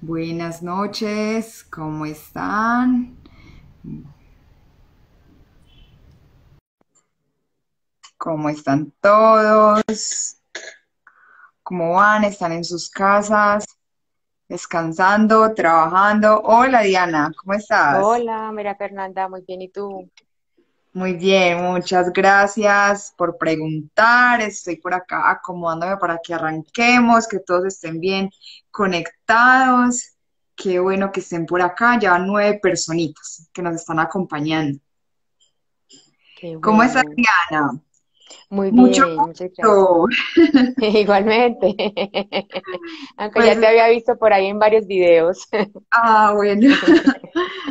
Buenas noches, ¿cómo están? ¿Cómo están todos? ¿Cómo van? ¿Están en sus casas? ¿Descansando? ¿Trabajando? Hola Diana, ¿cómo estás? Hola, María Fernanda, muy bien, ¿y tú? Muy bien, muchas gracias por preguntar. Estoy por acá acomodándome para que arranquemos, que todos estén bien conectados. Qué bueno que estén por acá. Ya van 9 personitas que nos están acompañando. Qué ¿Cómo estás, bueno, Diana? muy Mucho bien, muchas gracias. gusto. Igualmente, aunque Pues, ya te había visto por ahí en varios videos. bueno,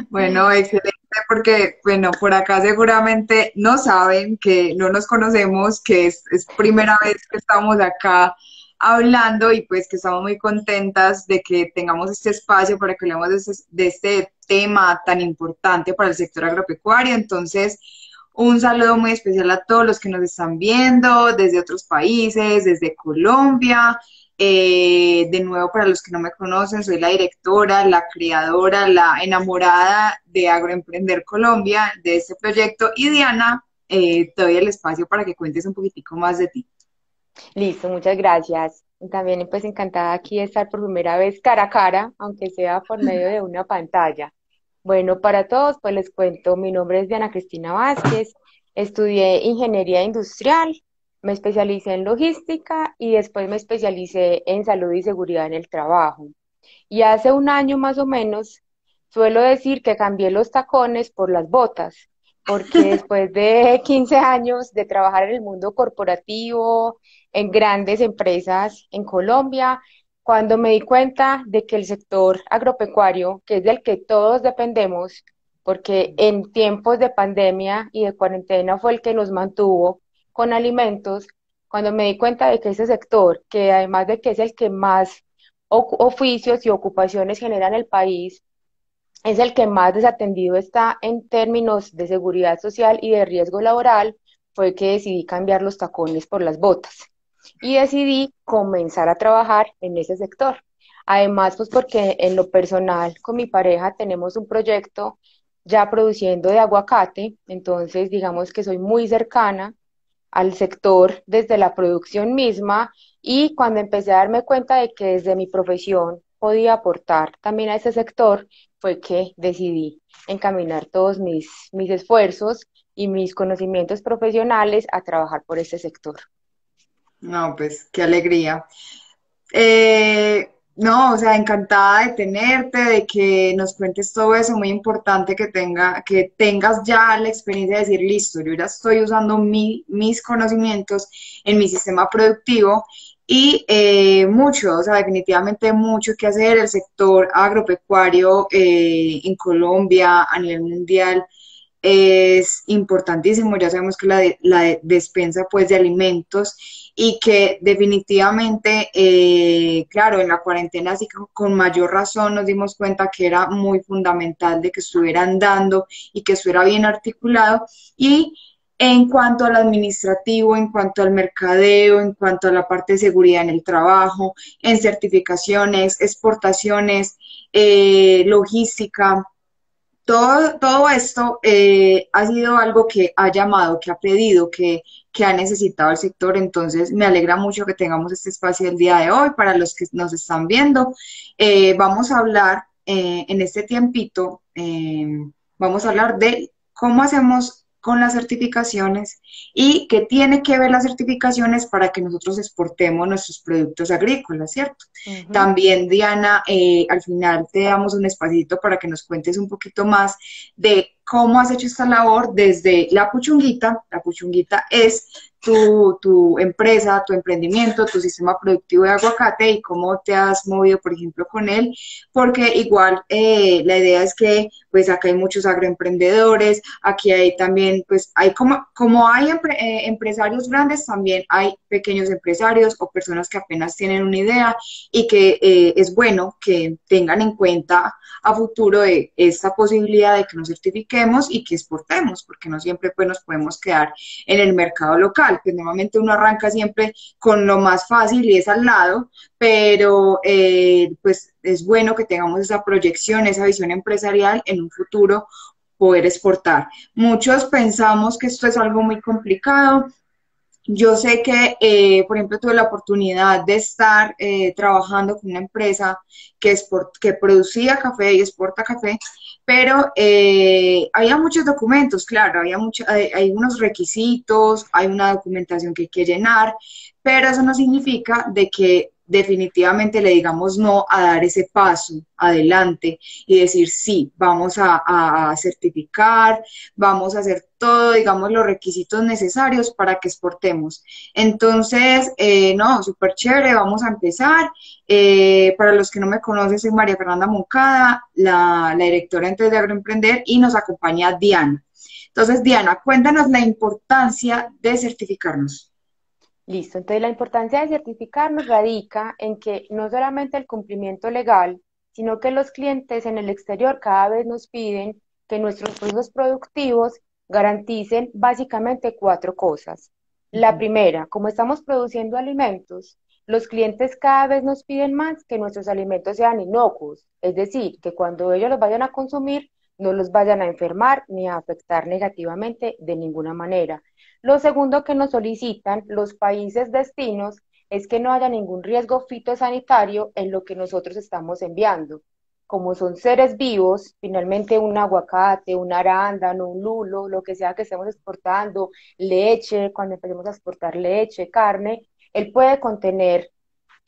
bueno, excelente, porque, bueno, por acá seguramente no saben que no nos conocemos, que es primera vez que estamos acá hablando y pues que estamos muy contentas de que tengamos este espacio para que hablemos de este tema tan importante para el sector agropecuario. Entonces, un saludo muy especial a todos los que nos están viendo desde otros países, desde Colombia. De nuevo, para los que no me conocen, soy la directora, la creadora, la enamorada de Agroemprender Colombia, de este proyecto. Y Diana, te doy el espacio para que cuentes un poquitico más de ti. Listo, muchas gracias. También pues encantada aquí de estar por primera vez cara a cara, aunque sea por medio de una pantalla. Bueno, para todos, pues les cuento, mi nombre es Diana Cristina Vázquez, estudié ingeniería industrial, me especialicé en logística y después me especialicé en salud y seguridad en el trabajo. Y hace un año más o menos, suelo decir que cambié los tacones por las botas, porque después de 15 años de trabajar en el mundo corporativo, en grandes empresas en Colombia, cuando me di cuenta de que el sector agropecuario, que es del que todos dependemos, porque en tiempos de pandemia y de cuarentena fue el que nos mantuvo con alimentos, cuando me di cuenta de que ese sector, que además de que es el que más oficios y ocupaciones genera en el país, es el que más desatendido está en términos de seguridad social y de riesgo laboral, fue que decidí cambiar los tacones por las botas y decidí comenzar a trabajar en ese sector. Además, pues porque en lo personal con mi pareja tenemos un proyecto ya produciendo de aguacate, entonces digamos que soy muy cercana al sector desde la producción misma y cuando empecé a darme cuenta de que desde mi profesión podía aportar también a ese sector, fue que decidí encaminar todos mis esfuerzos y mis conocimientos profesionales a trabajar por este sector. No, pues qué alegría. No, o sea, encantada de tenerte, de que nos cuentes todo eso, muy importante que tengas ya la experiencia de decir, listo, yo ya estoy usando mis conocimientos en mi sistema productivo y mucho, o sea, definitivamente mucho que hacer. El sector agropecuario en Colombia, a nivel mundial, es importantísimo. Ya sabemos que despensa pues de alimentos y que definitivamente, claro, en la cuarentena así con mayor razón nos dimos cuenta que era muy fundamental de que estuvieran dando y que estuviera bien articulado. Y en cuanto al administrativo, en cuanto al mercadeo, en cuanto a la parte de seguridad en el trabajo, en certificaciones, exportaciones, logística, todo esto ha sido algo que ha llamado, que ha pedido, que ha necesitado el sector. Entonces, me alegra mucho que tengamos este espacio el día de hoy. Para los que nos están viendo, vamos a hablar en este tiempito, vamos a hablar de cómo hacemos con las certificaciones y qué tiene que ver las certificaciones para que nosotros exportemos nuestros productos agrícolas, ¿cierto? Ujú. También, Diana, al final te damos un espacito para que nos cuentes un poquito más de cómo has hecho esta labor desde La Puchunguita. La Puchunguita es tu empresa, tu emprendimiento, tu sistema productivo de aguacate y cómo te has movido, por ejemplo, con él, porque igual la idea es que pues acá hay muchos agroemprendedores, aquí hay también, pues hay como hay empresarios grandes, también hay pequeños empresarios o personas que apenas tienen una idea y que es bueno que tengan en cuenta a futuro de esta posibilidad de que nos certifiquemos diversifiquemos y que exportemos, porque no siempre pues nos podemos quedar en el mercado local, pues normalmente uno arranca siempre con lo más fácil y es al lado, pero pues es bueno que tengamos esa proyección, esa visión empresarial en un futuro poder exportar. Muchos pensamos que esto es algo muy complicado. Yo sé que, por ejemplo, tuve la oportunidad de estar trabajando con una empresa que producía café y exporta café, pero había muchos documentos, claro, hay unos requisitos, hay una documentación que hay que llenar, pero eso no significa de que definitivamente le digamos no a dar ese paso adelante y decir sí, vamos a certificar, vamos a hacer todo, digamos, los requisitos necesarios para que exportemos. Entonces, no, súper chévere, vamos a empezar. Para los que no me conocen, soy María Fernanda Moncada, la directora entonces de Agroemprender, y nos acompaña Diana. Entonces, Diana, cuéntanos la importancia de certificarnos. Listo, entonces la importancia de certificarnos radica en que no solamente el cumplimiento legal, sino que los clientes en el exterior cada vez nos piden que nuestros procesos productivos garanticen básicamente cuatro cosas. La primera, como estamos produciendo alimentos, los clientes cada vez nos piden más que nuestros alimentos sean inocuos, es decir, que cuando ellos los vayan a consumir no los vayan a enfermar ni a afectar negativamente de ninguna manera. Lo segundo que nos solicitan los países destinos es que no haya ningún riesgo fitosanitario en lo que nosotros estamos enviando. Como son seres vivos, finalmente un aguacate, un arándano, un lulo, lo que sea que estemos exportando, leche, cuando empecemos a exportar leche, carne, él puede contener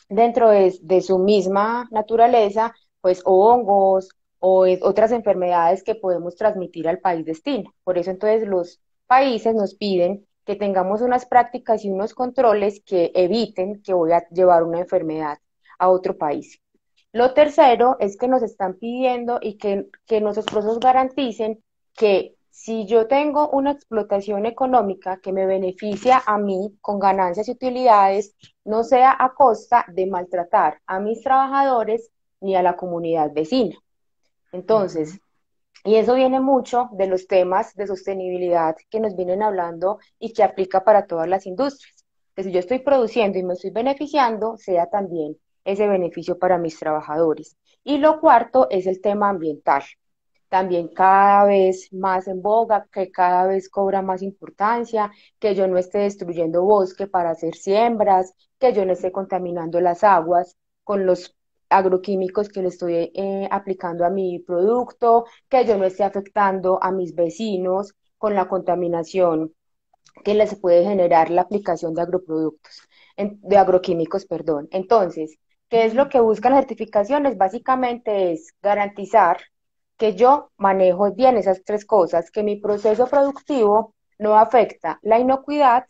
dentro de su misma naturaleza, pues o hongos o otras enfermedades que podemos transmitir al país destino. Por eso entonces los países nos piden que tengamos unas prácticas y unos controles que eviten que voy a llevar una enfermedad a otro país. Lo tercero es que nos están pidiendo y que nuestros procesos garanticen que si yo tengo una explotación económica que me beneficia a mí con ganancias y utilidades, no sea a costa de maltratar a mis trabajadores ni a la comunidad vecina. Entonces, y eso viene mucho de los temas de sostenibilidad que nos vienen hablando y que aplica para todas las industrias. Que si yo estoy produciendo y me estoy beneficiando, sea también ese beneficio para mis trabajadores. Y lo cuarto es el tema ambiental. También cada vez más en boga, que cada vez cobra más importancia, que yo no esté destruyendo bosque para hacer siembras, que yo no esté contaminando las aguas con los agroquímicos que le estoy aplicando a mi producto, que yo no esté afectando a mis vecinos con la contaminación que les puede generar la aplicación de agroproductos, de agroquímicos, perdón. Entonces, ¿qué es lo que buscan las certificaciones? Básicamente es garantizar que yo manejo bien esas tres cosas, que mi proceso productivo no afecta la inocuidad,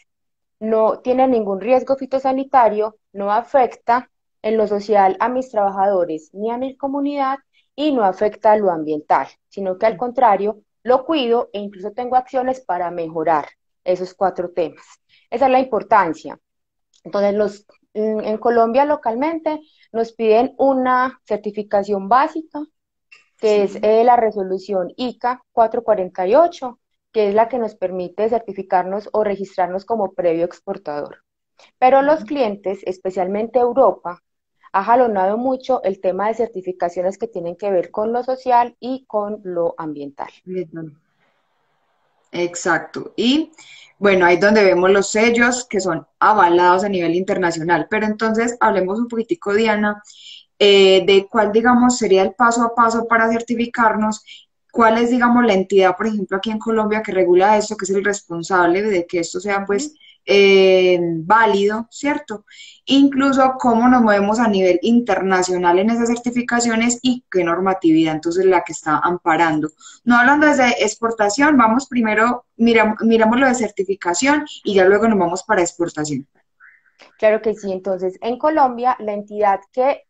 no tiene ningún riesgo fitosanitario, no afecta en lo social a mis trabajadores ni a mi comunidad y no afecta a lo ambiental, sino que al contrario, lo cuido e incluso tengo acciones para mejorar esos cuatro temas. Esa es la importancia. Entonces, en Colombia localmente nos piden una certificación básica que es Sí. la resolución ICA 448, que es la que nos permite certificarnos o registrarnos como previo exportador. Pero los clientes, especialmente Europa, ha jalonado mucho el tema de certificaciones que tienen que ver con lo social y con lo ambiental. Exacto. Y bueno, ahí es donde vemos los sellos que son avalados a nivel internacional. Pero entonces hablemos un poquitico, Diana, de cuál, digamos, sería el paso a paso para certificarnos, cuál es, digamos, la entidad, por ejemplo, aquí en Colombia que regula esto, que es el responsable de que esto sea, pues, Ujú. válido, ¿cierto? Incluso cómo nos movemos a nivel internacional en esas certificaciones y qué normatividad entonces la que está amparando. No hablando desde exportación, vamos primero, miramos lo de certificación y ya luego nos vamos para exportación. Claro que sí, entonces en Colombia la entidad que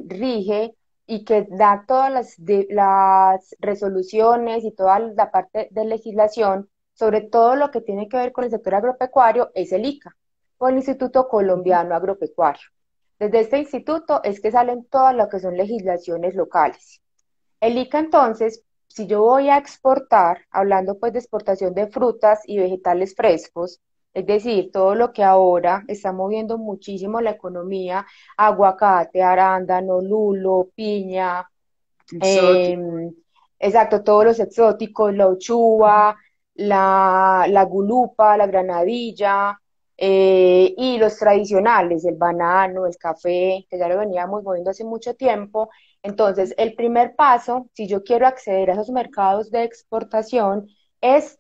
rige y que da todas las resoluciones y toda la parte de legislación sobre todo lo que tiene que ver con el sector agropecuario es el ICA, o el Instituto Colombiano Agropecuario. Desde este instituto es que salen todas lo que son legislaciones locales. El ICA entonces si yo voy a exportar, hablando pues de exportación de frutas y vegetales frescos, es decir, todo lo que ahora está moviendo muchísimo la economía, aguacate, arándano, lulo, piña, Exótico. em, exacto, todos los exóticos, la uchuva, la gulupa, la granadilla, y los tradicionales, el banano, el café, que ya lo veníamos moviendo hace mucho tiempo. Entonces, el primer paso, si yo quiero acceder a esos mercados de exportación, es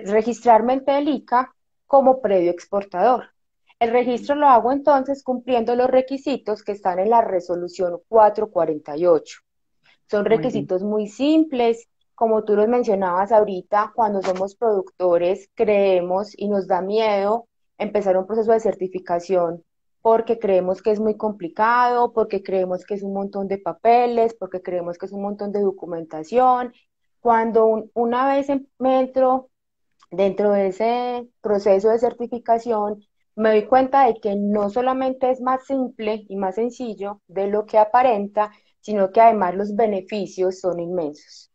registrarme en Telica como previo exportador. El registro lo hago entonces cumpliendo los requisitos que están en la resolución 448. Son Muy bien. requisitos muy simples, como tú los mencionabas ahorita, cuando somos productores creemos y nos da miedo empezar un proceso de certificación porque creemos que es muy complicado, porque creemos que es un montón de papeles, porque creemos que es un montón de documentación. Cuando una vez me entro dentro de ese proceso de certificación, me doy cuenta de que no solamente es más simple y más sencillo de lo que aparenta, sino que además los beneficios son inmensos.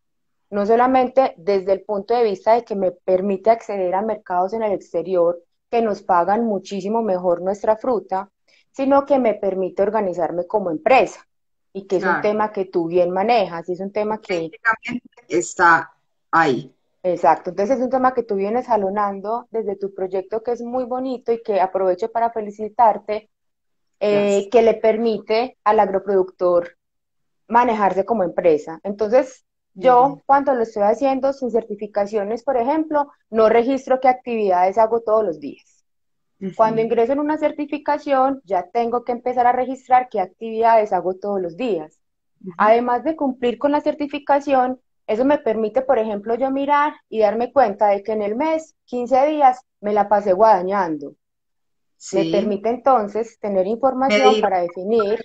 No solamente desde el punto de vista de que me permite acceder a mercados en el exterior que nos pagan muchísimo mejor nuestra fruta, sino que me permite organizarme como empresa y que es un Claro. tema que tú bien manejas, y es un tema que. Técnicamente está ahí. Exacto, entonces es un tema que tú vienes jalonando desde tu proyecto, que es muy bonito y que aprovecho para felicitarte, Gracias. que le permite al agroproductor manejarse como empresa. Entonces, Muy yo bien. cuando lo estoy haciendo sin certificaciones, por ejemplo, no registro qué actividades hago todos los días. Cuando Ujú, ingreso en una certificación, ya tengo que empezar a registrar qué actividades hago todos los días. ujú. Además de cumplir con la certificación, eso me permite, por ejemplo, yo mirar y darme cuenta de que en el mes, 15 días, me la pasé guadañando. Me Sí. permite entonces tener información Medir para definir,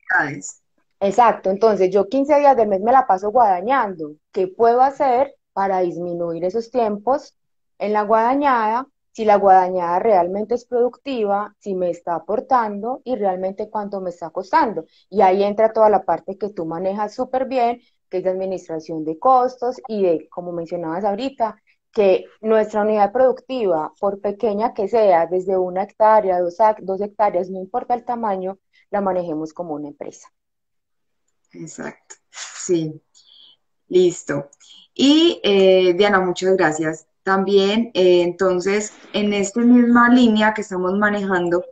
actividades. exacto, entonces yo 15 días del mes me la paso guadañando. ¿Qué puedo hacer para disminuir esos tiempos en la guadañada? Si la guadañada realmente es productiva, si me está aportando y realmente cuánto me está costando. Y ahí entra toda la parte que tú manejas súper bien, que es de administración de costos y de, como mencionabas ahorita, que nuestra unidad productiva, por pequeña que sea, desde 1 hectárea, 2 hectáreas, no importa el tamaño, la manejemos como una empresa. Exacto. Sí. Listo. Y Diana, muchas gracias. También, entonces, en esta misma línea que estamos manejando,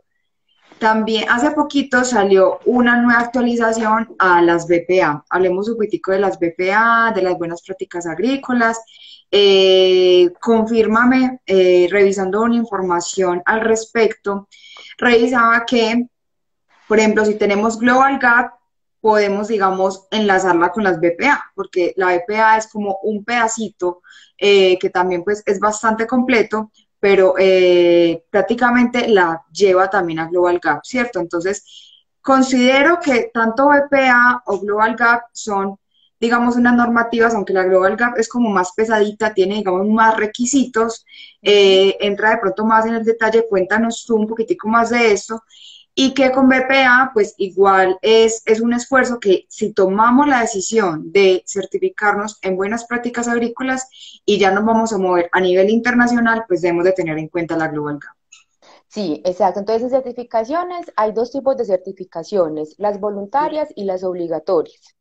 también hace poquito salió una nueva actualización a las BPA. Hablemos un poquitico de las BPA, de las buenas prácticas agrícolas. Confírmame, revisando una información al respecto, revisaba que por ejemplo, si tenemos Global Gap, podemos, digamos, enlazarla con las BPA, porque la BPA es como un pedacito que también pues es bastante completo, pero prácticamente la lleva también a Global Gap, ¿cierto? Entonces, considero que tanto BPA o Global Gap son, digamos, unas normativas, aunque la Global Gap es como más pesadita, tiene, digamos, más requisitos, Ujú. entra de pronto más en el detalle, cuéntanos tú un poquitico más de esto y que con BPA, pues igual es un esfuerzo que si tomamos la decisión de certificarnos en buenas prácticas agrícolas y ya nos vamos a mover a nivel internacional, pues debemos de tener en cuenta la Global Gap. Sí, exacto. Entonces, en certificaciones hay dos tipos de certificaciones, las Sí. voluntarias y las obligatorias.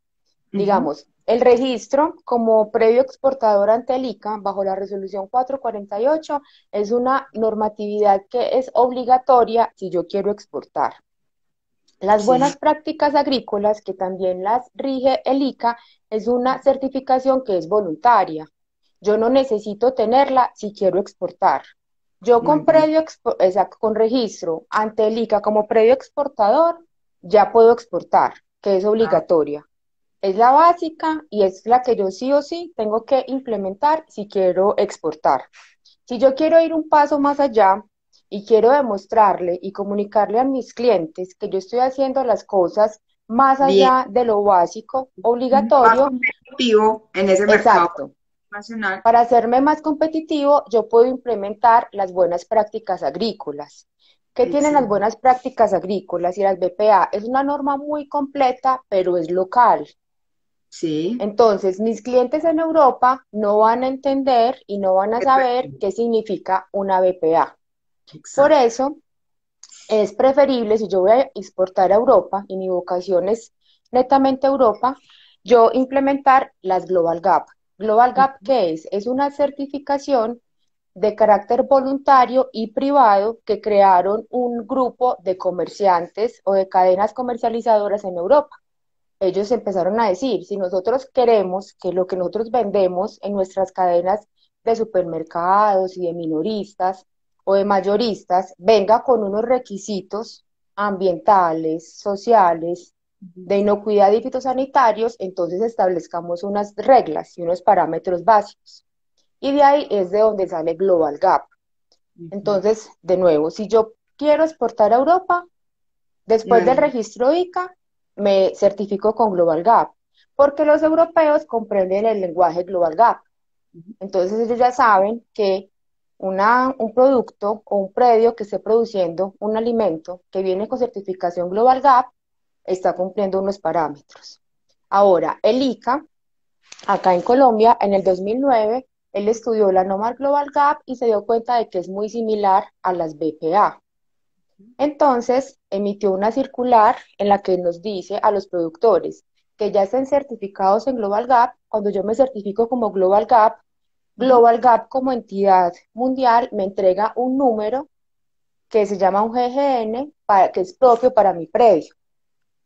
Ujú. Digamos, el registro como previo exportador ante el ICA bajo la resolución 448 es una normatividad que es obligatoria si yo quiero exportar. Las Sí, buenas prácticas agrícolas, que también las rige el ICA, es una certificación que es voluntaria. Yo no necesito tenerla si quiero exportar. Yo muy con bien. con registro ante el ICA como previo exportador, ya puedo exportar, que es Ah, obligatoria. Es la básica y es la que yo sí o sí tengo que implementar si quiero exportar. Si yo quiero ir un paso más allá y quiero demostrarle y comunicarle a mis clientes que yo estoy haciendo las cosas más bien, allá de lo básico, más obligatorio, competitivo en ese mercado exacto. nacional. Para hacerme más competitivo, yo puedo implementar las buenas prácticas agrícolas. ¿Qué tienen las Excelente. buenas prácticas agrícolas y las BPA? Es una norma muy completa, pero es local. Sí, Entonces, mis clientes en Europa no van a entender y no van a saber qué significa una BPA. Por exacto. eso, es preferible, si yo voy a exportar a Europa y mi vocación es netamente Europa, yo implementar las Global Gap. Global Gap, ¿qué es? Es una certificación de carácter voluntario y privado que crearon un grupo de comerciantes o de cadenas comercializadoras en Europa. Ellos empezaron a decir, si nosotros queremos que lo que nosotros vendemos en nuestras cadenas de supermercados y de minoristas o de mayoristas venga con unos requisitos ambientales, sociales, de inocuidad y fitosanitarios, entonces establezcamos unas reglas y unos parámetros básicos. Y de ahí es de donde sale Global Gap. Ujú. Entonces, de nuevo, si yo quiero exportar a Europa, No después es del registro ICA, me certifico con Global Gap, porque los europeos comprenden el lenguaje Global Gap. Entonces ellos ya saben que un producto o un predio que esté produciendo un alimento que viene con certificación Global Gap está cumpliendo unos parámetros. Ahora, el ICA, acá en Colombia, en el 2009, él estudió la norma Global Gap y se dio cuenta de que es muy similar a las BPA. Entonces, emitió una circular en la que nos dice a los productores que ya estén certificados en Global Gap. Cuando yo me certifico como Global Gap, Ujú. Global Gap como entidad mundial me entrega un número que se llama un GGN, que es propio para mi predio.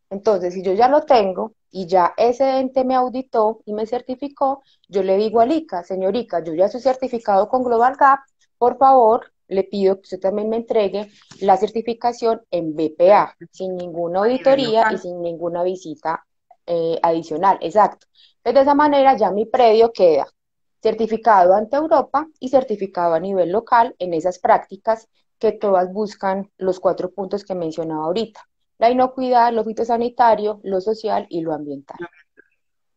Entonces, si yo ya lo tengo y ya ese ente me auditó y me certificó, yo le digo al ICA, señor ICA, yo ya soy certificado con Global Gap, por favor, le pido que usted también me entregue la certificación en BPA, sin ninguna A nivel auditoría y local. sin ninguna visita adicional. Exacto. Entonces, de esa manera ya mi predio queda certificado ante Europa y certificado a nivel local en esas prácticas que todas buscan los 4 puntos que mencionaba ahorita: la inocuidad, lo fitosanitario, lo social y lo ambiental.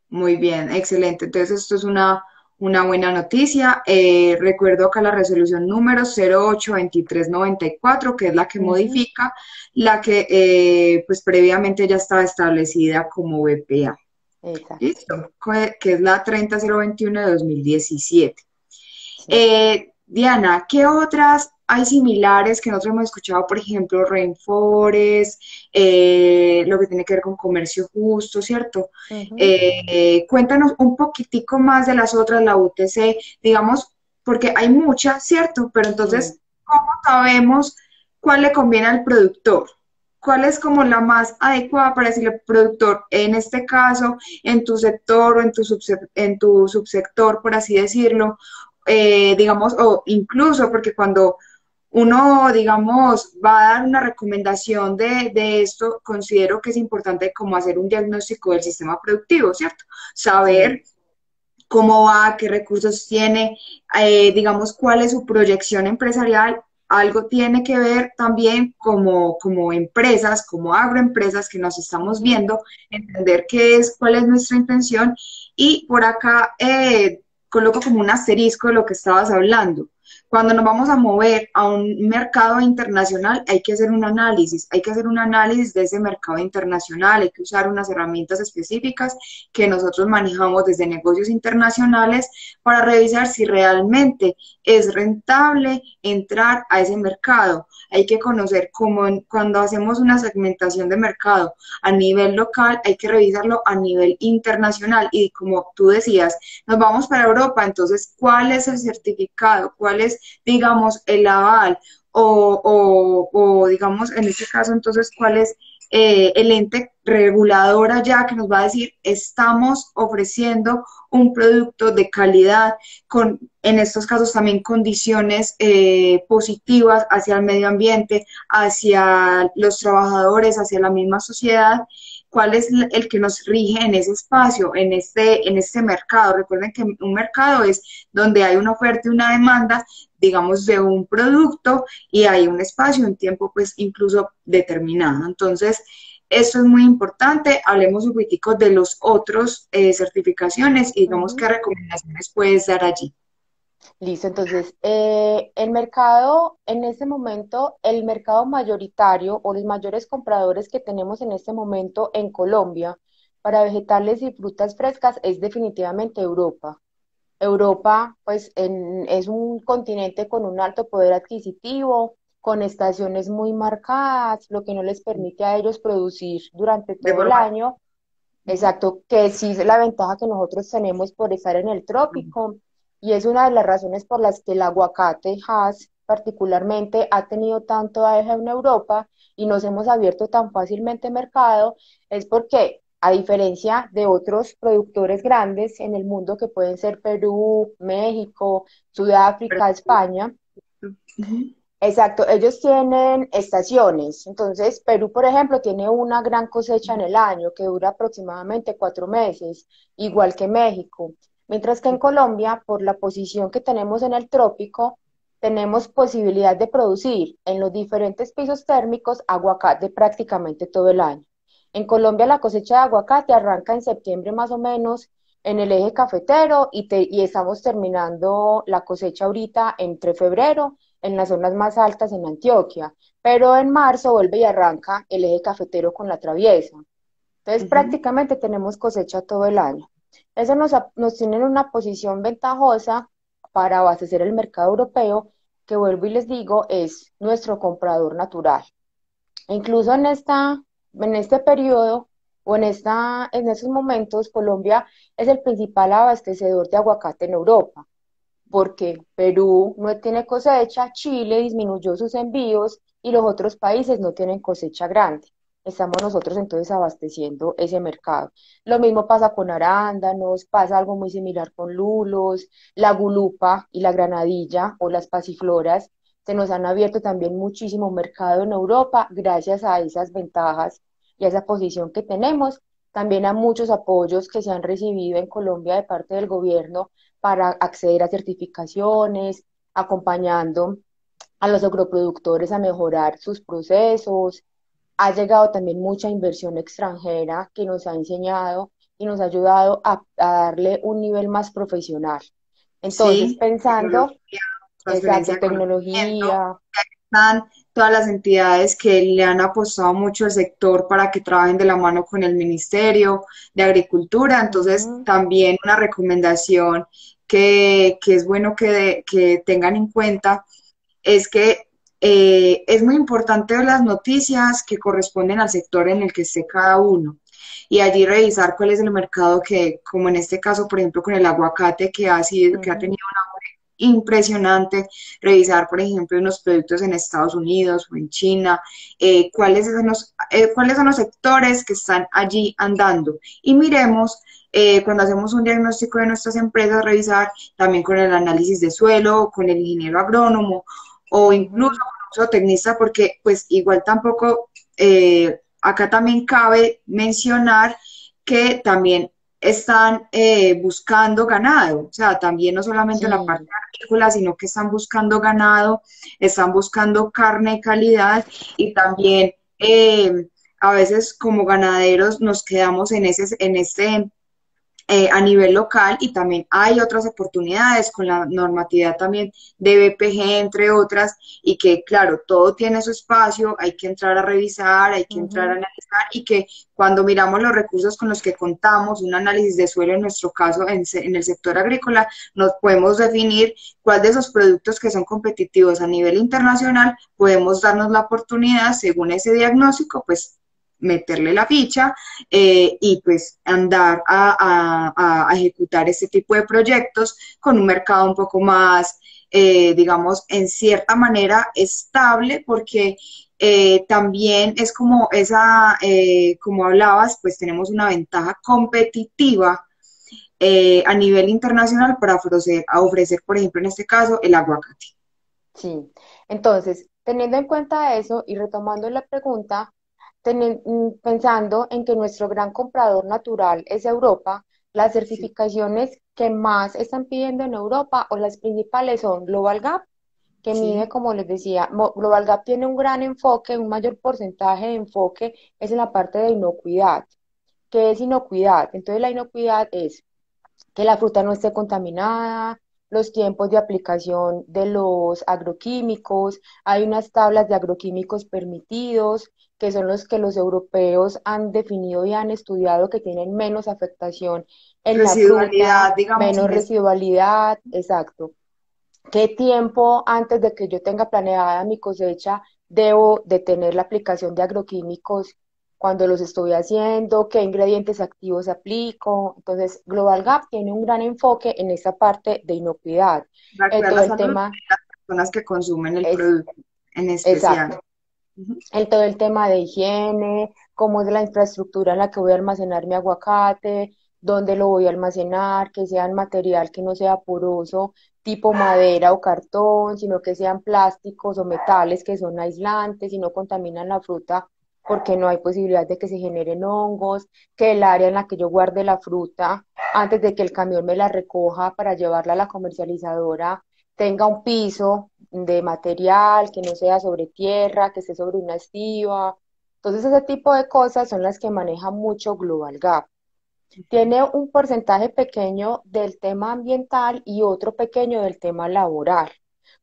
Muy bien, excelente. Entonces, esto es una buena noticia. Recuerdo acá la resolución número 082394, que es la que Ujú, modifica la que pues previamente ya estaba establecida como BPA. exacto. ¿Listo? Que es la 30021 de 2017. Sí. Diana, ¿qué otras hay similares que nosotros hemos escuchado? Por ejemplo, Rainforest, lo que tiene que ver con comercio justo, ¿cierto? Ujú, Cuéntanos un poquitico más de las otras, la UTC, digamos, porque hay muchas, ¿cierto? Pero sí. entonces, ¿cómo sabemos cuál le conviene al productor? ¿Cuál es como la más adecuada para decirle al productor, en este caso, en tu sector o en tu subsector, por así decirlo? Digamos, o incluso porque cuando uno, digamos, va a dar una recomendación de esto, considero que es importante como hacer un diagnóstico del sistema productivo, ¿cierto? Saber Sí. cómo va, qué recursos tiene, digamos, cuál es su proyección empresarial. Algo tiene que ver también como empresas, como agroempresas que nos estamos Ujú, viendo, entender qué es, cuál es nuestra intención y por acá coloco como un asterisco de lo que estabas hablando. Cuando nos vamos a mover a un mercado internacional, hay que hacer un análisis, hay que hacer un análisis de ese mercado internacional, hay que usar unas herramientas específicas que nosotros manejamos desde negocios internacionales para revisar si realmente es rentable entrar a ese mercado. Hay que conocer cómo cuando hacemos una segmentación de mercado a nivel local, hay que revisarlo a nivel internacional y como tú decías, nos vamos para Europa, entonces, ¿cuál es el certificado? ¿Cuál es, digamos, el aval? O digamos, en este caso, entonces, ¿cuál es el ente regulador allá que nos va a decir, estamos ofreciendo un producto de calidad, con, en estos casos también condiciones positivas hacia el medio ambiente, hacia los trabajadores, hacia la misma sociedad? ¿Cuál es el que nos rige en ese espacio, en este mercado? Recuerden que un mercado es donde hay una oferta y una demanda, digamos, de un producto y hay un espacio, un tiempo, pues incluso determinado. Entonces, esto es muy importante. Hablemos un poquitico de los otros certificaciones y digamos qué ujú. recomendaciones puedes dar allí. Listo, entonces, el mercado, en este momento, el mercado mayoritario o los mayores compradores que tenemos en este momento en Colombia para vegetales y frutas frescas es definitivamente Europa. Europa, pues, es un continente con un alto poder adquisitivo, con estaciones muy marcadas, lo que no les permite a ellos producir durante De todo el forma... año. Exacto, que sí es la ventaja que nosotros tenemos por estar en el trópico y es una de las razones por las que el aguacate Hass particularmente ha tenido tanto auge en Europa y nos hemos abierto tan fácilmente mercado, es porque a diferencia de otros productores grandes en el mundo que pueden ser Perú, México, Sudáfrica, España, Ujú. exacto, ellos tienen estaciones. Entonces, Perú, por ejemplo, tiene una gran cosecha en el año que dura aproximadamente 4 meses, igual que México. Mientras que en Colombia, por la posición que tenemos en el trópico, tenemos posibilidad de producir en los diferentes pisos térmicos aguacate prácticamente todo el año. En Colombia la cosecha de aguacate arranca en septiembre más o menos en el eje cafetero y estamos terminando la cosecha ahorita entre febrero en las zonas más altas en Antioquia, pero en marzo vuelve y arranca el eje cafetero con la traviesa. Entonces Ujú. prácticamente tenemos cosecha todo el año. Eso nos tiene en una posición ventajosa para abastecer el mercado europeo, que vuelvo y les digo, es nuestro comprador natural. Incluso en este periodo o en estos momentos, Colombia es el principal abastecedor de aguacate en Europa porque Perú no tiene cosecha, Chile disminuyó sus envíos y los otros países no tienen cosecha grande. Estamos nosotros entonces abasteciendo ese mercado. Lo mismo pasa con arándanos, pasa algo muy similar con lulos, la gulupa y la granadilla o las pasifloras. Se nos han abierto también muchísimo mercado en Europa gracias a esas ventajas y a esa posición que tenemos. También a muchos apoyos que se han recibido en Colombia de parte del gobierno para acceder a certificaciones, acompañando a los agroproductores a mejorar sus procesos. Ha llegado también mucha inversión extranjera que nos ha enseñado y nos ha ayudado a darle un nivel más profesional. Entonces, Sí, pensando, tecnología, transferencia exacto, de conocimiento. tecnología, Están todas las entidades que le han apostado mucho al sector para que trabajen de la mano con el Ministerio de Agricultura. Entonces, ujú, también una recomendación que es bueno que tengan en cuenta es que es muy importante ver las noticias que corresponden al sector en el que esté cada uno y allí revisar cuál es el mercado que, como en este caso, por ejemplo, con el aguacate que ha ujú, tenido impresionante, revisar, por ejemplo, unos productos en Estados Unidos o en China, cuáles son los sectores que están allí andando. Y miremos, cuando hacemos un diagnóstico de nuestras empresas, revisar también con el análisis de suelo, con el ingeniero agrónomo o incluso ujú. con un zootecnista, porque pues igual tampoco, acá también cabe mencionar que también están buscando ganado, o sea, también no solamente la parte Sí, agrícola, sino que están buscando ganado, están buscando carne de calidad y también a veces como ganaderos nos quedamos en este a nivel local y también hay otras oportunidades con la normatividad también de BPG, entre otras, y que claro, todo tiene su espacio, hay que entrar a revisar, hay que entrar a ujú, analizar y que cuando miramos los recursos con los que contamos, un análisis de suelo en nuestro caso en el sector agrícola, nos podemos definir cuál de esos productos que son competitivos a nivel internacional podemos darnos la oportunidad, según ese diagnóstico, pues meterle la ficha y pues andar a ejecutar este tipo de proyectos con un mercado un poco más, digamos, en cierta manera estable, porque también es como esa, como hablabas, pues tenemos una ventaja competitiva a nivel internacional para ofrecer, por ejemplo, en este caso, el aguacate. sí. Entonces, teniendo en cuenta eso y retomando la pregunta, pensando en que nuestro gran comprador natural es Europa, las Sí, certificaciones que más están pidiendo en Europa o las principales son Global Gap, que mide, sí, como les decía, Global Gap tiene un gran enfoque, un mayor porcentaje de enfoque es en la parte de inocuidad. ¿Qué es inocuidad? Entonces la inocuidad es que la fruta no esté contaminada, los tiempos de aplicación de los agroquímicos, hay unas tablas de agroquímicos permitidos, que son los que los europeos han definido y han estudiado que tienen menos afectación en la fruta, Residualidad, digamos, menos en este. residualidad, exacto. ¿Qué tiempo antes de que yo tenga planeada mi cosecha debo de tener la aplicación de agroquímicos cuando los estoy haciendo? ¿Qué ingredientes activos aplico? Entonces, Global Gap tiene un gran enfoque en esa parte de inocuidad. Para cuidar Todo la el salud tema de las personas que consumen el es producto en especial. exacto. Ujú. Todo el tema de higiene, cómo es la infraestructura en la que voy a almacenar mi aguacate, dónde lo voy a almacenar, que sea en material que no sea poroso, tipo madera o cartón, sino que sean plásticos o metales que son aislantes y no contaminan la fruta porque no hay posibilidad de que se generen hongos, que el área en la que yo guarde la fruta antes de que el camión me la recoja para llevarla a la comercializadora tenga un piso de material, que no sea sobre tierra, que esté sobre una estiva. Entonces, ese tipo de cosas son las que maneja mucho Global Gap. Tiene un porcentaje pequeño del tema ambiental y otro pequeño del tema laboral.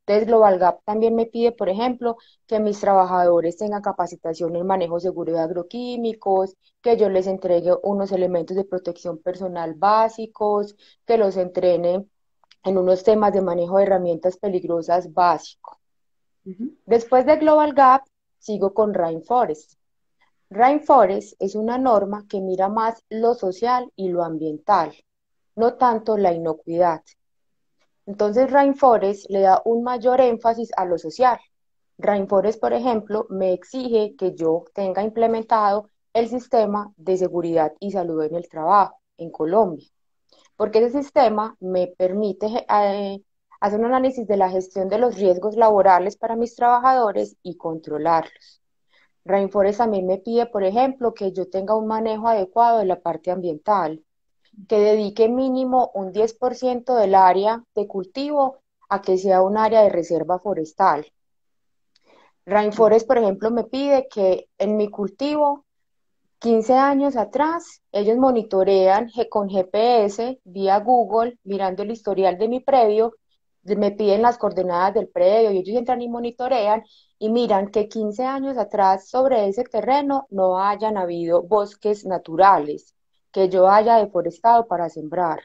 Entonces, Global Gap también me pide, por ejemplo, que mis trabajadores tengan capacitación en manejo seguro de agroquímicos, que yo les entregue unos elementos de protección personal básicos, que los entrene en unos temas de manejo de herramientas peligrosas básicos. Ujú. Después de Global Gap, sigo con Rainforest. Rainforest es una norma que mira más lo social y lo ambiental, no tanto la inocuidad. Entonces, Rainforest le da un mayor énfasis a lo social. Rainforest, por ejemplo, me exige que yo tenga implementado el sistema de seguridad y salud en el trabajo en Colombia, porque ese sistema me permite hacer un análisis de la gestión de los riesgos laborales para mis trabajadores y controlarlos. Rainforest también me pide, por ejemplo, que yo tenga un manejo adecuado de la parte ambiental, que dedique mínimo un 10% del área de cultivo a que sea un área de reserva forestal. Rainforest, por ejemplo, me pide que en mi cultivo 15 años atrás, ellos monitorean con GPS vía Google, mirando el historial de mi predio, me piden las coordenadas del predio y ellos entran y monitorean y miran que 15 años atrás sobre ese terreno no hayan habido bosques naturales, que yo haya deforestado para sembrar.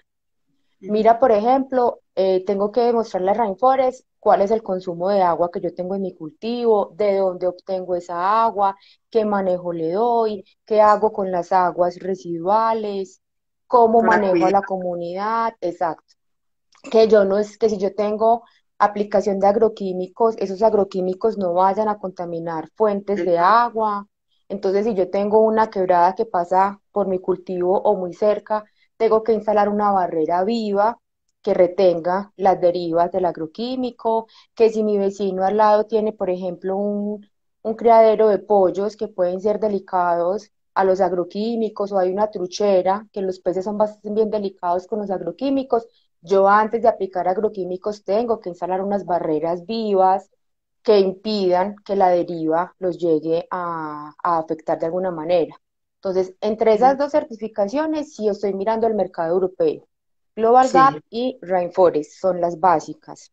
Ujú. Mira, por ejemplo, tengo que demostrarle a Rainforest cuál es el consumo de agua que yo tengo en mi cultivo, de dónde obtengo esa agua, qué manejo le doy, qué hago con las aguas residuales, cómo Para manejo a cuidar. la comunidad, exacto. Que yo no es que si yo tengo aplicación de agroquímicos, esos agroquímicos no vayan a contaminar fuentes el- de agua. Entonces, si yo tengo una quebrada que pasa por mi cultivo o muy cerca, tengo que instalar una barrera viva que retenga las derivas del agroquímico, que si mi vecino al lado tiene, por ejemplo, un criadero de pollos que pueden ser delicados a los agroquímicos o hay una truchera, que los peces son bastante bien delicados con los agroquímicos, yo antes de aplicar agroquímicos tengo que instalar unas barreras vivas que impidan que la deriva los llegue a afectar de alguna manera. Entonces, entre esas dos certificaciones, sí estoy mirando el mercado europeo. Global Gap Sí. y Rainforest son las básicas.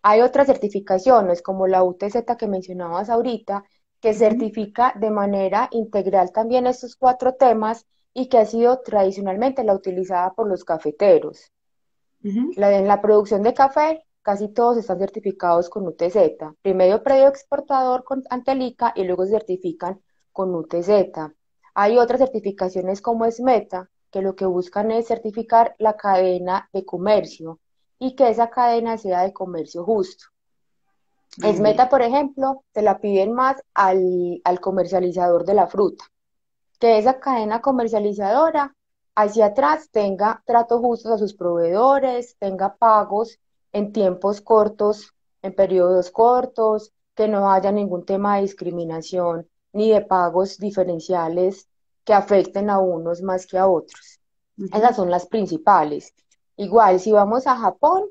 Hay otras certificaciones como la UTZ que mencionabas ahorita, que Ujú. certifica de manera integral también estos cuatro temas y que ha sido tradicionalmente la utilizada por los cafeteros. Ujú. En la producción de café, casi todos están certificados con UTZ. Primero predio exportador con Antelica y luego se certifican con UTZ. Hay otras certificaciones como SMETA, que lo que buscan es certificar la cadena de comercio y que esa cadena sea de comercio justo. Ujú. SMETA, por ejemplo, se la piden más al comercializador de la fruta, que esa cadena comercializadora hacia atrás tenga tratos justos a sus proveedores, tenga pagos en tiempos cortos, en periodos cortos, que no haya ningún tema de discriminación ni de pagos diferenciales que afecten a unos más que a otros. Ujú. Esas son las principales. Igual, si vamos a Japón,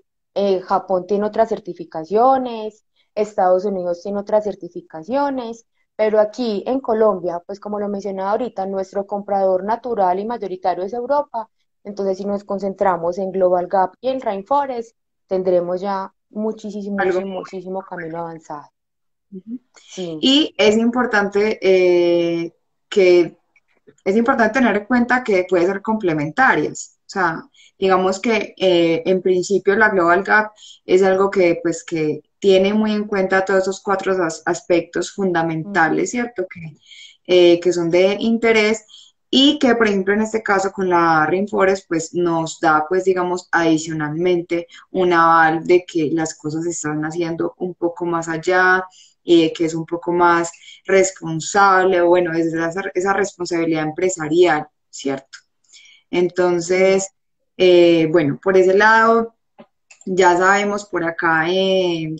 Japón tiene otras certificaciones, Estados Unidos tiene otras certificaciones, pero aquí en Colombia, pues como lo mencionaba ahorita, nuestro comprador natural y mayoritario es Europa. Entonces, si nos concentramos en Global Gap y en Rainforest, tendremos ya muchísimo, Algo muchísimo, muchísimo camino avanzado. Ujú. Sí. Y que es importante tener en cuenta que puede ser complementarias. O sea, digamos que en principio la Global Gap es algo que, pues, que tiene muy en cuenta todos esos cuatro aspectos Ujú. fundamentales, ¿cierto? Que son de interés y que, por ejemplo, en este caso con la Rainforest, pues nos da, pues, digamos, adicionalmente un aval de que las cosas se están haciendo un poco más allá y de que es un poco más responsable, o bueno, desde esa responsabilidad empresarial, ¿cierto? Sí. Entonces, bueno, por ese lado, ya sabemos por acá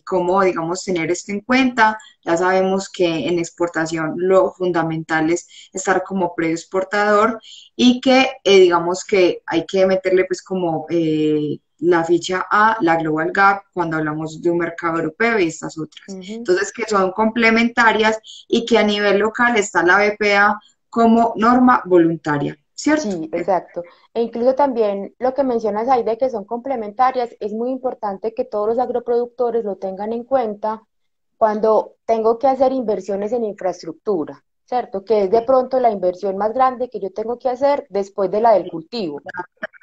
cómo, digamos, tener esto en cuenta. Ya sabemos que en exportación lo fundamental es estar como preexportador y que, digamos, que hay que meterle pues como la ficha a la Global Gap cuando hablamos de un mercado europeo y estas otras. Ujú. Entonces, que son complementarias y que a nivel local está la BPA como norma voluntaria, ¿cierto? Sí, exacto. E incluso también lo que mencionas ahí de que son complementarias, es muy importante que todos los agroproductores lo tengan en cuenta cuando tengo que hacer inversiones en infraestructura, ¿cierto? Que es de pronto la inversión más grande que yo tengo que hacer después de la del cultivo.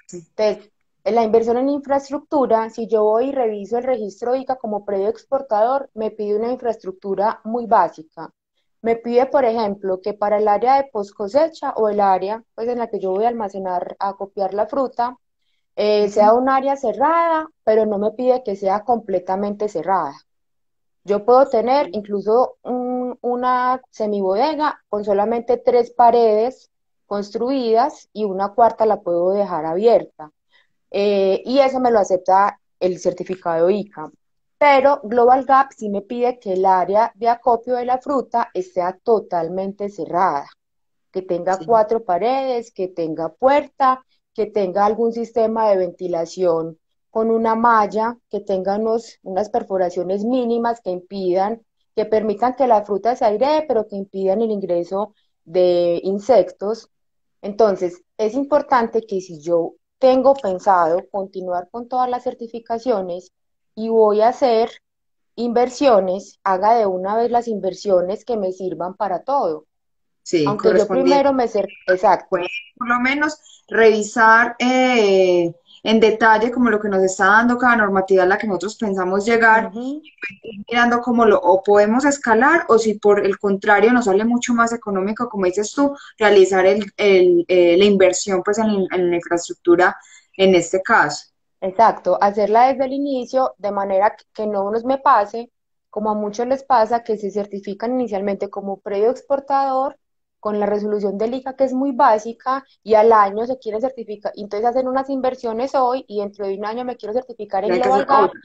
Sí. Entonces, en la inversión en infraestructura, si yo voy y reviso el registro ICA como previo exportador, me pide una infraestructura muy básica. Me pide, por ejemplo, que para el área de post cosecha o el área pues, en la que yo voy a almacenar, a copiar la fruta, sea un área cerrada, pero no me pide que sea completamente cerrada. Yo puedo tener incluso una semibodega con solamente tres paredes construidas y una cuarta la puedo dejar abierta. Y eso me lo acepta el certificado ICA. Pero Global Gap sí me pide que el área de acopio de la fruta esté totalmente cerrada, que tenga Sí. cuatro paredes, que tenga puerta, que tenga algún sistema de ventilación con una malla, que tenga unas perforaciones mínimas que impidan, que permitan que la fruta se airee, pero que impidan el ingreso de insectos. Entonces, es importante que si yo tengo pensado continuar con todas las certificaciones y voy a hacer inversiones, haga de una vez las inversiones que me sirvan para todo. Sí, Aunque yo correspondiente. primero Pues, exacto. por lo menos revisar en detalle como lo que nos está dando cada normativa a la que nosotros pensamos llegar, Ujú. ir mirando cómo lo o podemos escalar o si por el contrario nos sale mucho más económico, como dices tú, realizar la inversión pues en la infraestructura en este caso. Exacto, hacerla desde el inicio de manera que no nos me pase, como a muchos les pasa, que se certifican inicialmente como previo exportador con la resolución del ICA que es muy básica y al año se quieren certificar, entonces hacen unas inversiones hoy y dentro de un año me quiero certificar Y en hay que hacer Global Gap otra.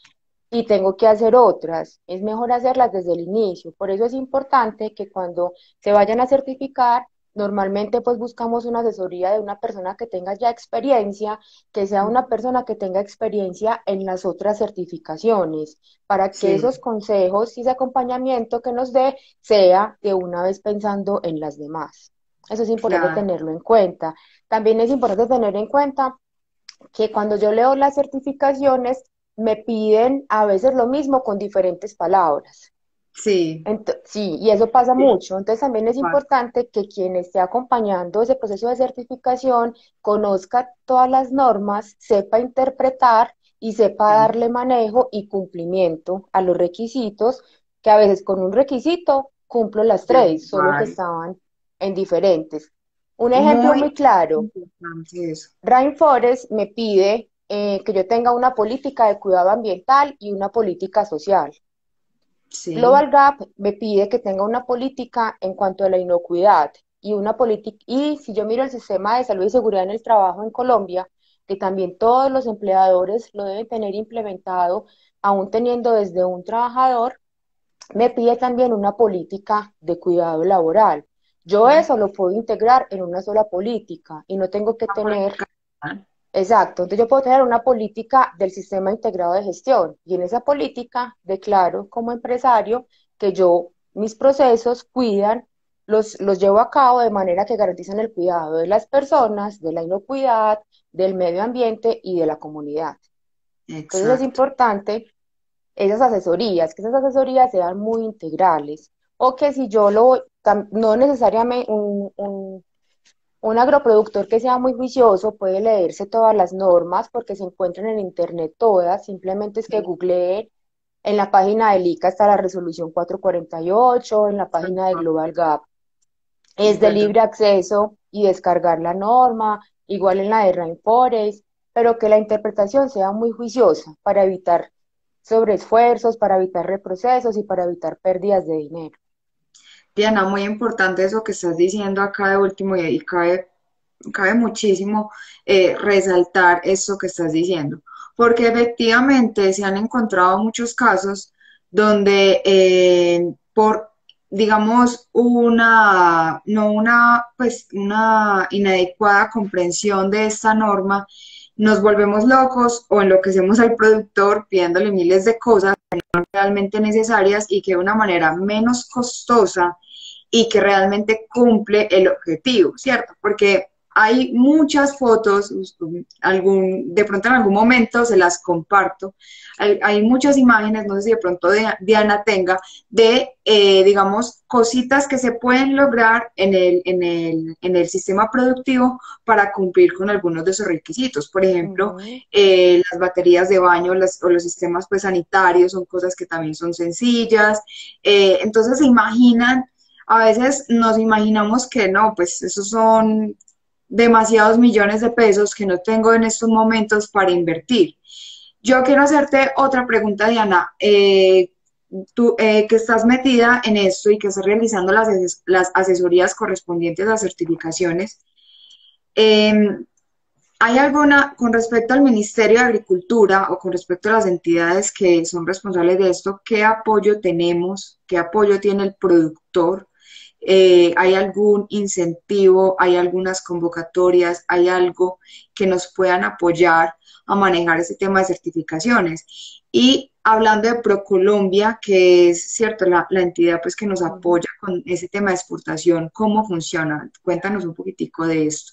y tengo que hacer otras. Es mejor hacerlas desde el inicio. Por eso es importante que cuando se vayan a certificar, normalmente pues buscamos una asesoría de una persona que tenga ya experiencia, que sea una persona que tenga experiencia en las otras certificaciones, para que Sí, esos consejos y ese acompañamiento que nos dé sea de una vez pensando en las demás. Eso es importante claro. tenerlo en cuenta. También es importante tener en cuenta que cuando yo leo las certificaciones me piden a veces lo mismo con diferentes palabras. Sí, Sí, y eso pasa sí, mucho. Entonces también es importante que quien esté acompañando ese proceso de certificación conozca todas las normas, sepa interpretar y sepa sí. darle manejo y cumplimiento a los requisitos, que a veces con un requisito cumplo las Ya, tres, solo que vale. estaban en diferentes. Un ejemplo Muy muy claro. importante eso. Rainforest me pide que yo tenga una política de cuidado ambiental y una política social. Sí, Global Gap me pide que tenga una política en cuanto a la inocuidad y una política, y si yo miro el sistema de salud y seguridad en el trabajo en Colombia, que también todos los empleadores lo deben tener implementado, aún teniendo desde un trabajador, me pide también una política de cuidado laboral. Yo sí. eso lo puedo integrar en una sola política y no tengo que Una tener. política. Exacto, entonces yo puedo tener una política del sistema integrado de gestión y en esa política declaro como empresario que yo, mis procesos cuidan, los llevo a cabo de manera que garantizan el cuidado de las personas, de la inocuidad, del medio ambiente y de la comunidad. Entonces es Exacto. importante que esas asesorías sean muy integrales, o que si yo no necesariamente un agroproductor que sea muy juicioso puede leerse todas las normas porque se encuentran en internet todas, simplemente es que googlee, en la página del ICA está la resolución 448, en la página de Global Gap Es es de verdad. libre acceso y descargar la norma, igual en la de Rainforest, pero que la interpretación sea muy juiciosa para evitar sobreesfuerzos, para evitar reprocesos y para evitar pérdidas de dinero. Diana, muy importante eso que estás diciendo acá de último y cabe muchísimo resaltar esto que estás diciendo, porque efectivamente se han encontrado muchos casos donde por, digamos, no una, pues, una inadecuada comprensión de esta norma, nos volvemos locos o enloquecemos al productor pidiéndole miles de cosas realmente necesarias y que de una manera menos costosa y que realmente cumple el objetivo, ¿cierto? Porque hay muchas fotos, de pronto en algún momento se las comparto, hay muchas imágenes, no sé si de pronto Diana tenga, digamos, cositas que se pueden lograr en el sistema productivo para cumplir con algunos de esos requisitos. Por ejemplo, Ujú. las baterías de baño o los sistemas pues, sanitarios son cosas que también son sencillas. Entonces, se imaginan, a veces nos imaginamos que no, pues esos son demasiados millones de pesos que no tengo en estos momentos para invertir. Yo quiero hacerte otra pregunta, Diana. Tú que estás metida en esto y que estás realizando las asesorías correspondientes a certificaciones, eh, ¿hay alguna, con respecto al Ministerio de Agricultura o con respecto a las entidades que son responsables de esto, qué apoyo tenemos, qué apoyo tiene el productor? ¿Hay algún incentivo, hay algunas convocatorias, hay algo que nos puedan apoyar a manejar ese tema de certificaciones? Y hablando de ProColombia, que es cierto, la entidad pues, que nos Ujú. apoya con ese tema de exportación, ¿cómo funciona? Cuéntanos un poquitico de esto.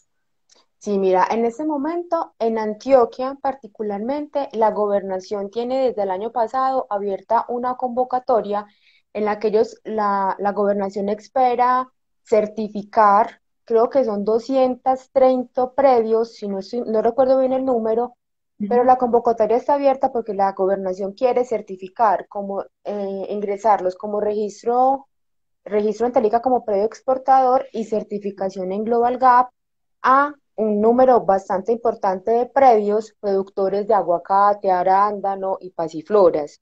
Sí, mira, en este momento en Antioquia particularmente, la gobernación tiene desde el año pasado abierta una convocatoria en la que la gobernación espera certificar, creo que son 230 predios, si no recuerdo bien el número, pero Ujú. la convocatoria está abierta porque la gobernación quiere certificar, como ingresarlos como registro en Telica como predio exportador y certificación en Global Gap a un número bastante importante de predios productores de aguacate, arándano y pasifloras.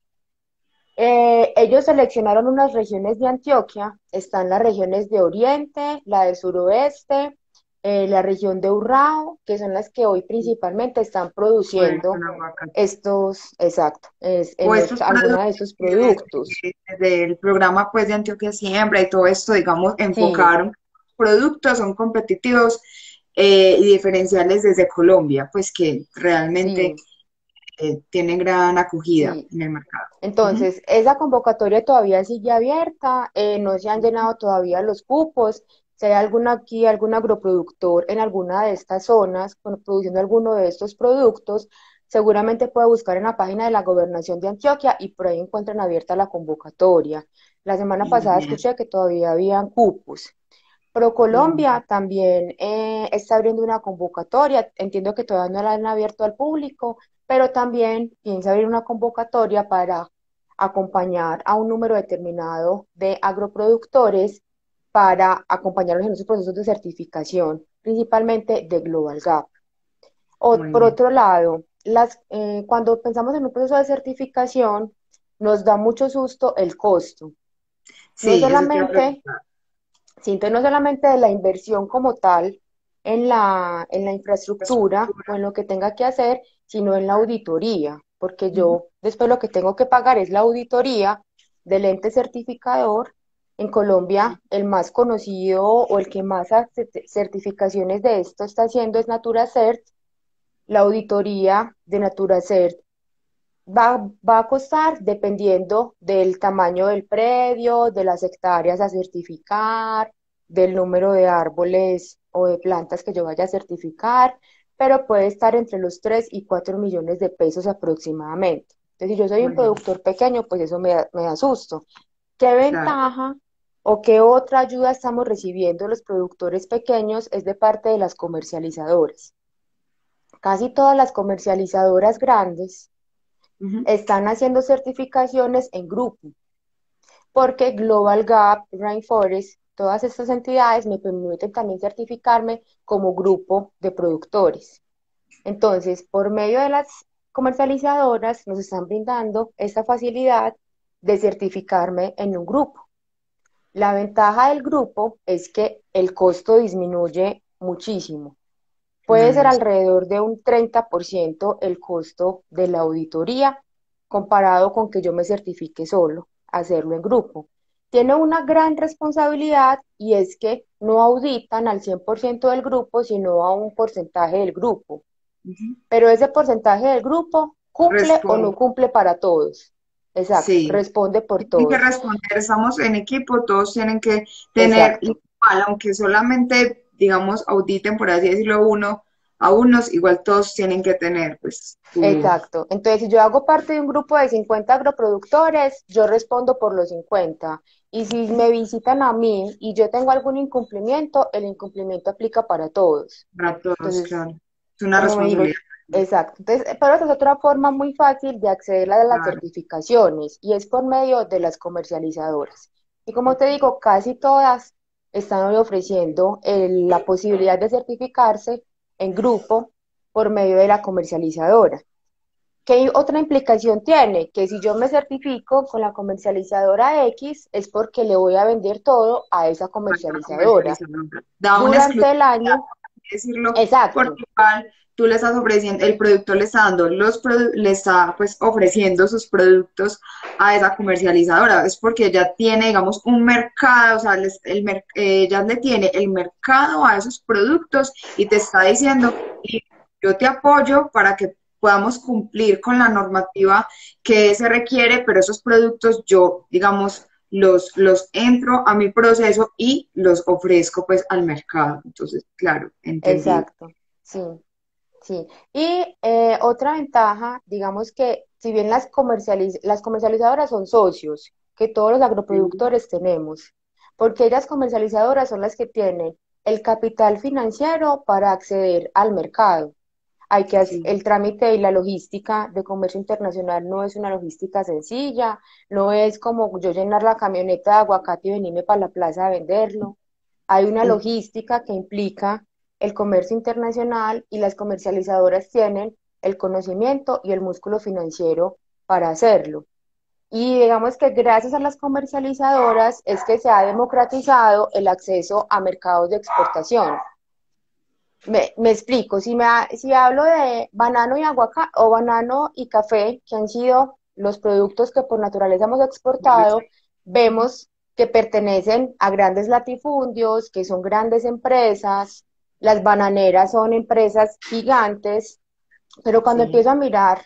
Ellos seleccionaron unas regiones de Antioquia, están las regiones de Oriente, la del Suroeste, la región de Urrao, que son las que hoy principalmente están Bueno, produciendo con aguacate. estos, exacto, O estos alguna de productos estos que productos. desde el programa pues de Antioquia Siembra y todo esto, digamos, Sí, enfocaron productos, son competitivos y diferenciales desde Colombia, pues que realmente sí, tienen gran acogida sí. en el mercado. Ujú. Entonces, esa convocatoria todavía sigue abierta, no se han llenado todavía los cupos. Si hay alguna aquí, algún agroproductor en alguna de estas zonas produciendo alguno de estos productos, seguramente puede buscar en la página de la Gobernación de Antioquia y por ahí encuentran abierta la convocatoria. La semana Muy pasada bien, escuché que todavía habían cupos. bien. ProColombia también está abriendo una convocatoria, entiendo que todavía no la han abierto al público, pero también piensa abrir una convocatoria para acompañar a un número determinado de agroproductores para acompañarlos en esos procesos de certificación, principalmente de Global Gap. Muy Por bien. otro lado, cuando pensamos en un proceso de certificación, nos da mucho susto el costo. No Sí, eso te iba a solamente preguntar. siento no solamente de la inversión como tal en la infraestructura o en lo que tenga que hacer, sino en la auditoría, porque Ujú. yo después lo que tengo que pagar es la auditoría del ente certificador. En Colombia, el más conocido o el que más certificaciones de esto está haciendo es NaturaCert. La auditoría de NaturaCert va a costar dependiendo del tamaño del predio, de las hectáreas a certificar, del número de árboles o de plantas que yo vaya a certificar, pero puede estar entre los 3 y 4 millones de pesos aproximadamente. Entonces, si yo soy un Muy bien, productor pequeño, pues eso me da susto. ¿Qué claro. ventaja o qué otra ayuda estamos recibiendo los productores pequeños? Es de parte de las comercializadoras. Casi todas las comercializadoras grandes Ujú. están haciendo certificaciones en grupo, porque Global Gap, Rainforest, todas estas entidades me permiten también certificarme como grupo de productores. Entonces, por medio de las comercializadoras nos están brindando esta facilidad de certificarme en un grupo. La ventaja del grupo es que el costo disminuye muchísimo. Puede ser Claro. alrededor de un 30% el costo de la auditoría comparado con que yo me certifique solo, hacerlo en grupo. Tiene una gran responsabilidad y es que no auditan al 100% del grupo, sino a un porcentaje del grupo. Ujú. Pero ese porcentaje del grupo cumple o no Responde. cumple para todos. Exacto, Sí, responde por tienen que todos. responder, estamos en equipo, todos tienen que tener Exacto. igual, aunque solamente, digamos, auditen, por así decirlo, uno a unos, igual todos tienen que tener, pues, su... Exacto. Entonces, si yo hago parte de un grupo de 50 agroproductores, yo respondo por los 50. Y si me visitan a mí y yo tengo algún incumplimiento, el incumplimiento aplica para todos. Para todos, Entonces, claro. Es una como me digo, responsabilidad. exacto. Entonces, pero esa es otra forma muy fácil de acceder a las Claro. certificaciones y es por medio de las comercializadoras. Y como te digo, casi todas están hoy ofreciendo la posibilidad de certificarse en grupo por medio de la comercializadora. ¿Qué otra implicación tiene? Que si yo me certifico con la comercializadora X es porque le voy a vender todo a esa Para comercializadora. comercializador. Da una Durante el exclusividad, año, decirlo, exacto, porque igual tú le estás ofreciendo, el productor le está dando le está pues ofreciendo sus productos a esa comercializadora, es porque ella tiene, digamos, un mercado, o sea, ella le tiene el mercado a esos productos y te está diciendo, y yo te apoyo para que podamos cumplir con la normativa que se requiere, pero esos productos yo, digamos, los entro a mi proceso y los ofrezco pues al mercado. Entonces, claro, entendido. exacto, sí, sí. Y otra ventaja, digamos que si bien las comercializadoras son socios, que todos los Sí, agroproductores tenemos, porque ellas comercializadoras son las que tienen el capital financiero para acceder al mercado. Hay que hacer sí, el trámite y la logística de comercio internacional no es una logística sencilla, no es como yo llenar la camioneta de aguacate y venirme para la plaza a venderlo. Hay una sí. logística que implica el comercio internacional y las comercializadoras tienen el conocimiento y el músculo financiero para hacerlo. Y digamos que gracias a las comercializadoras es que se ha democratizado el acceso a mercados de exportación. Me explico, si hablo de banano y aguacate o banano y café, que han sido los productos que por naturaleza hemos exportado, vemos que pertenecen a grandes latifundios, que son grandes empresas, las bananeras son empresas gigantes, pero cuando Sí. empiezo a mirar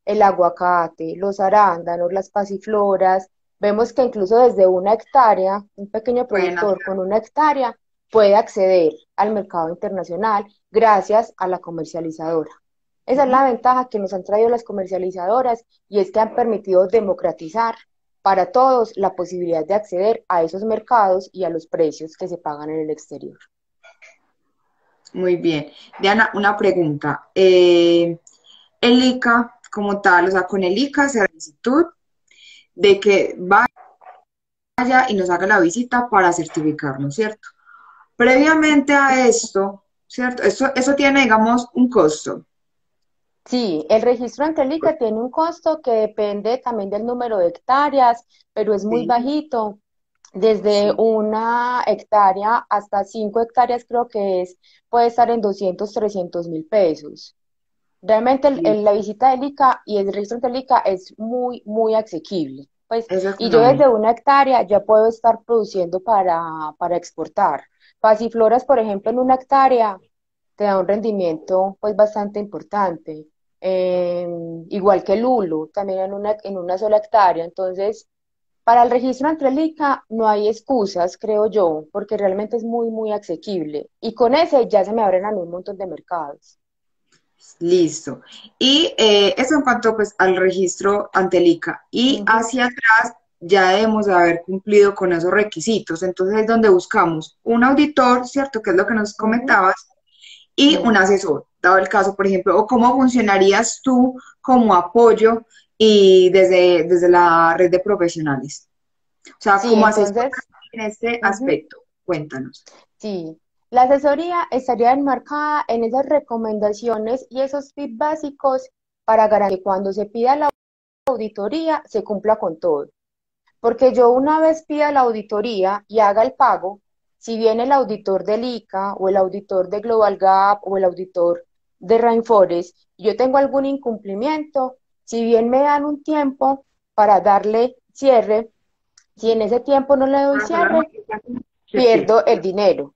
el aguacate, los arándanos, las pasifloras, vemos que incluso desde una hectárea, un pequeño Pueden productor hacer. con una hectárea puede acceder al mercado internacional gracias a la comercializadora. Esa es Ujú. la ventaja que nos han traído las comercializadoras y es que han permitido democratizar para todos la posibilidad de acceder a esos mercados y a los precios que se pagan en el exterior. Muy bien. Diana, una pregunta. El ICA, como tal, o sea, con el ICA se da solicitud de que vaya y nos haga la visita para certificarnos, ¿cierto? Previamente a esto, ¿cierto? Eso tiene, digamos, un costo. Sí, el registro ante el ICA tiene un costo que depende también del número de hectáreas, pero es muy Sí, bajito. Desde sí, una hectárea hasta 5 hectáreas creo que es, puede estar en 200, 300.000 pesos. Realmente sí. la visita del ICA y el registro ante el ICA es muy, muy asequible. Pues, Es y yo desde económico. una hectárea ya puedo estar produciendo para exportar. Pasifloras, por ejemplo, en una hectárea te da un rendimiento pues bastante importante. Eh, Igual que el lulo, también en una sola hectárea. Entonces, para el registro ante el ICA no hay excusas, creo yo, porque realmente es muy, muy asequible. Y con ese ya se me abren a mí un montón de mercados. Listo. Y eso en cuanto pues al registro ante el ICA. Y Ujú, hacia atrás ya debemos de haber cumplido con esos requisitos. Entonces es donde buscamos un auditor, ¿cierto? Que es lo que nos ujú, comentabas, y un sí. asesor, dado el caso, por ejemplo, o cómo funcionarías tú como apoyo y desde la red de profesionales. O sea, Sí, como asesor entonces, en este ujú, aspecto. Cuéntanos. sí. La asesoría estaría enmarcada en esas recomendaciones y esos tips básicos para garantizar que cuando se pida la auditoría se cumpla con todo. Porque yo una vez pida la auditoría y haga el pago, si viene el auditor del ICA o el auditor de Global Gap o el auditor de Rainforest, y yo tengo algún incumplimiento, si bien me dan un tiempo para darle cierre, si en ese tiempo no le doy Para hacer la cierre, modificación, se pierdo el pierde. dinero.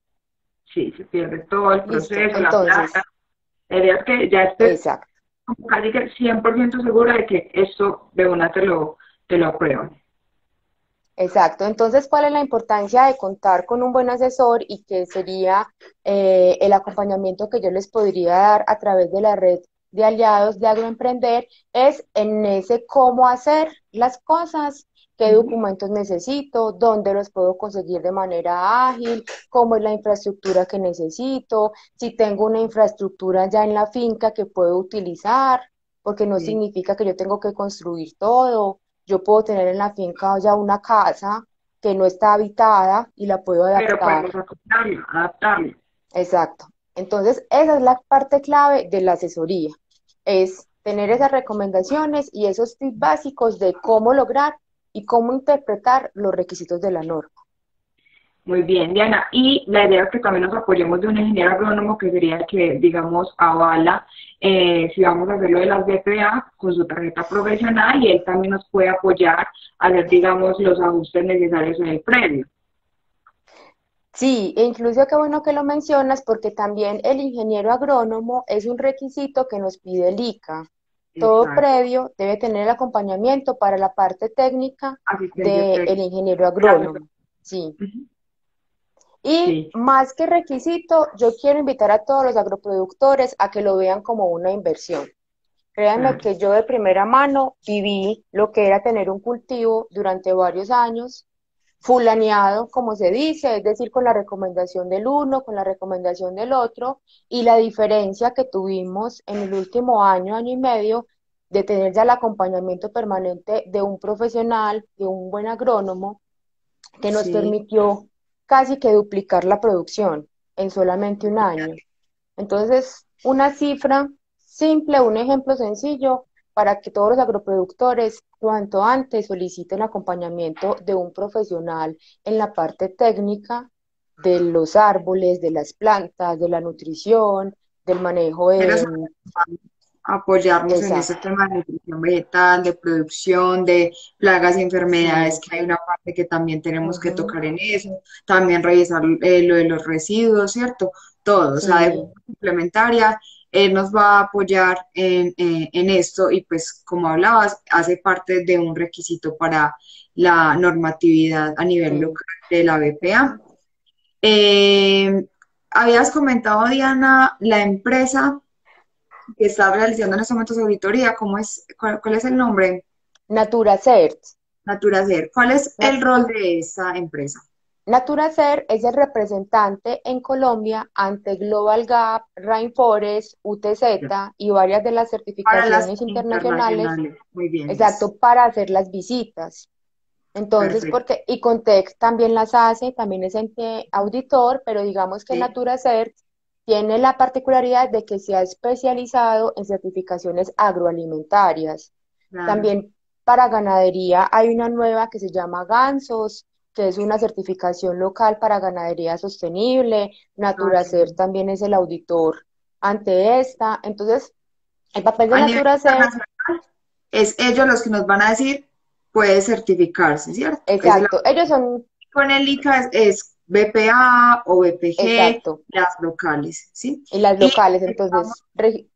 Sí, se pierde todo el Listo. proceso, la plata. Entonces, La idea es que ya estés exacto. como casi que 100% segura de que esto de una te lo aprueban. Exacto. Entonces, ¿cuál es la importancia de contar con un buen asesor y qué sería el acompañamiento que yo les podría dar a través de la red de aliados de Agroemprender? Es en ese cómo hacer las cosas, qué Ujú. documentos necesito, dónde los puedo conseguir de manera ágil, cómo es la infraestructura que necesito, si tengo una infraestructura ya en la finca que puedo utilizar, porque no Sí. significa que yo tengo que construir todo. Yo puedo tener en la finca ya una casa que no está habitada y la puedo Pero adaptar. podemos acoplarlo, adaptarlo. Exacto. Entonces, esa es la parte clave de la asesoría, es tener esas recomendaciones y esos tips básicos de cómo lograr y cómo interpretar los requisitos de la norma. Muy bien, Diana. Y la idea es que también nos apoyemos de un ingeniero agrónomo que sería el que, digamos, avala si vamos a hacer lo de las BPA con su tarjeta profesional y él también nos puede apoyar a hacer, digamos, los ajustes necesarios en el predio. Sí, e incluso qué bueno que lo mencionas porque también el ingeniero agrónomo es un requisito que nos pide el ICA. Todo Exacto. previo debe tener el acompañamiento para la parte técnica Asistencia del técnica. ingeniero Gracias. agrónomo. Sí. Ujú. Y Sí, más que requisito, yo quiero invitar a todos los agroproductores a que lo vean como una inversión. Créanme claro. que yo de primera mano viví lo que era tener un cultivo durante varios años fulaneado, como se dice, es decir, con la recomendación del uno, con la recomendación del otro, y la diferencia que tuvimos en el último año, año y medio, de tener ya el acompañamiento permanente de un profesional, de un buen agrónomo, que nos Sí. permitió casi que duplicar la producción en solamente un año. Entonces, una cifra simple, un ejemplo sencillo para que todos los agroproductores cuanto antes soliciten acompañamiento de un profesional en la parte técnica de los árboles, de las plantas, de la nutrición, del manejo Pero de... apoyarnos en ese Exacto, tema de nutrición vegetal, de producción, de plagas y enfermedades, sí. que hay una parte que también tenemos que Ujú, tocar en eso, también revisar lo de los residuos, ¿cierto? Todo, o sea, de forma sí. complementaria, él nos va a apoyar en esto y pues como hablabas, hace parte de un requisito para la normatividad a nivel Sí. local de la BPA. Ujú. Habías comentado, Diana, la empresa que está realizando en estos momentos auditoría, cuál es el nombre? Naturacert. Naturacer. ¿Cuál es el Nat- rol de esa empresa? Naturacer es el representante en Colombia ante Global Gap, Rainforest, Ya. UTZ y varias de las Para las certificaciones internacionales, internacionales. Muy bien, listo. exacto, para hacer las visitas. Entonces, Perfecto. porque, y Context también las hace, también es ente auditor, pero digamos que Sí, Naturacert tiene la particularidad de que se ha especializado en certificaciones agroalimentarias. claro. También para ganadería hay una nueva que se llama Gansos, que es una certificación local para ganadería sostenible. Ah, qué Naturacer bien. también es el auditor ante esta. Entonces, el papel de A nivel Naturacer, internacional, es ellos los que nos van a decir, puede certificarse, ¿cierto? Es el exacto, ellos son, con el ICA es BPA o BPG, exacto, las locales, ¿sí? y las Y locales. estamos, Entonces, sí,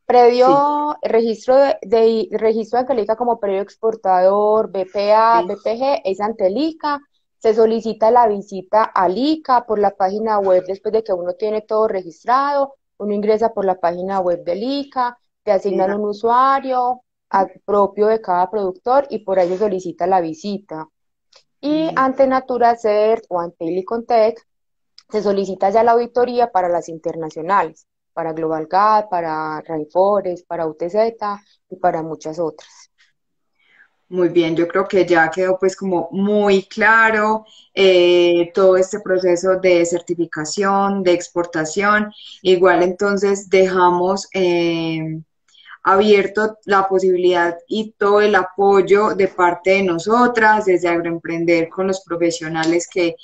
previo registro registro ante el ICA como previo exportador, BPA, sí, BPG, es ante el ICA. Se solicita la visita al ICA por la página web después de que uno tiene todo registrado. Uno ingresa por la página web del ICA, te asignan un usuario propio de cada productor y por ahí se solicita la visita. Y ante Naturacert o ante Ilicontec se solicita ya la auditoría para las internacionales, para Global Gap, para Rainforest, para UTZ y para muchas otras. Muy bien, yo creo que ya quedó pues como muy claro todo este proceso de certificación, de exportación. Igual entonces dejamos abierto la posibilidad y todo el apoyo de parte de nosotras, desde Agroemprender con los profesionales que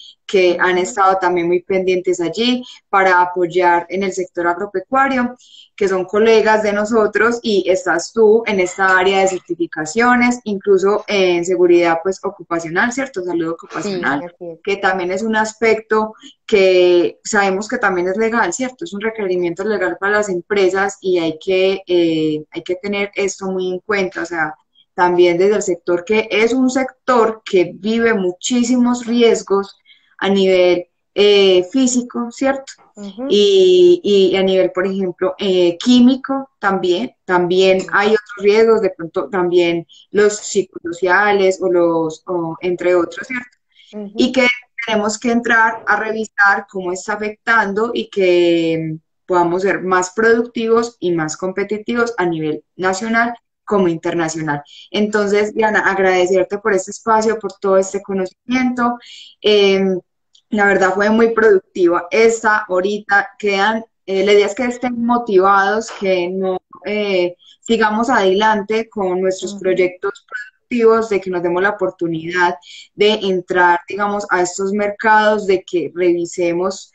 han estado también muy pendientes allí para apoyar en el sector agropecuario, que son colegas de nosotros y estás tú en esta área de certificaciones, incluso en seguridad pues ocupacional, ¿cierto? Salud Sí, ocupacional, así es. que también es un aspecto que sabemos que también es legal, ¿cierto? Es un requerimiento legal para las empresas y hay que tener esto muy en cuenta, o sea, también desde el sector que es un sector que vive muchísimos riesgos a nivel físico, ¿cierto? Ujú. Y a nivel, por ejemplo, químico también hay otros riesgos, de pronto también los psicosociales o entre otros, ¿cierto? Y Ujú. que tenemos que entrar a revisar cómo está afectando y que podamos ser más productivos y más competitivos a nivel nacional como internacional. Entonces, Diana, agradecerte por este espacio, por todo este conocimiento. Eh, la verdad fue muy productiva. Esta ahorita quedan, la idea es que estén motivados, que no sigamos adelante con nuestros Ujú. proyectos productivos, de que nos demos la oportunidad de entrar, digamos, a estos mercados, de que revisemos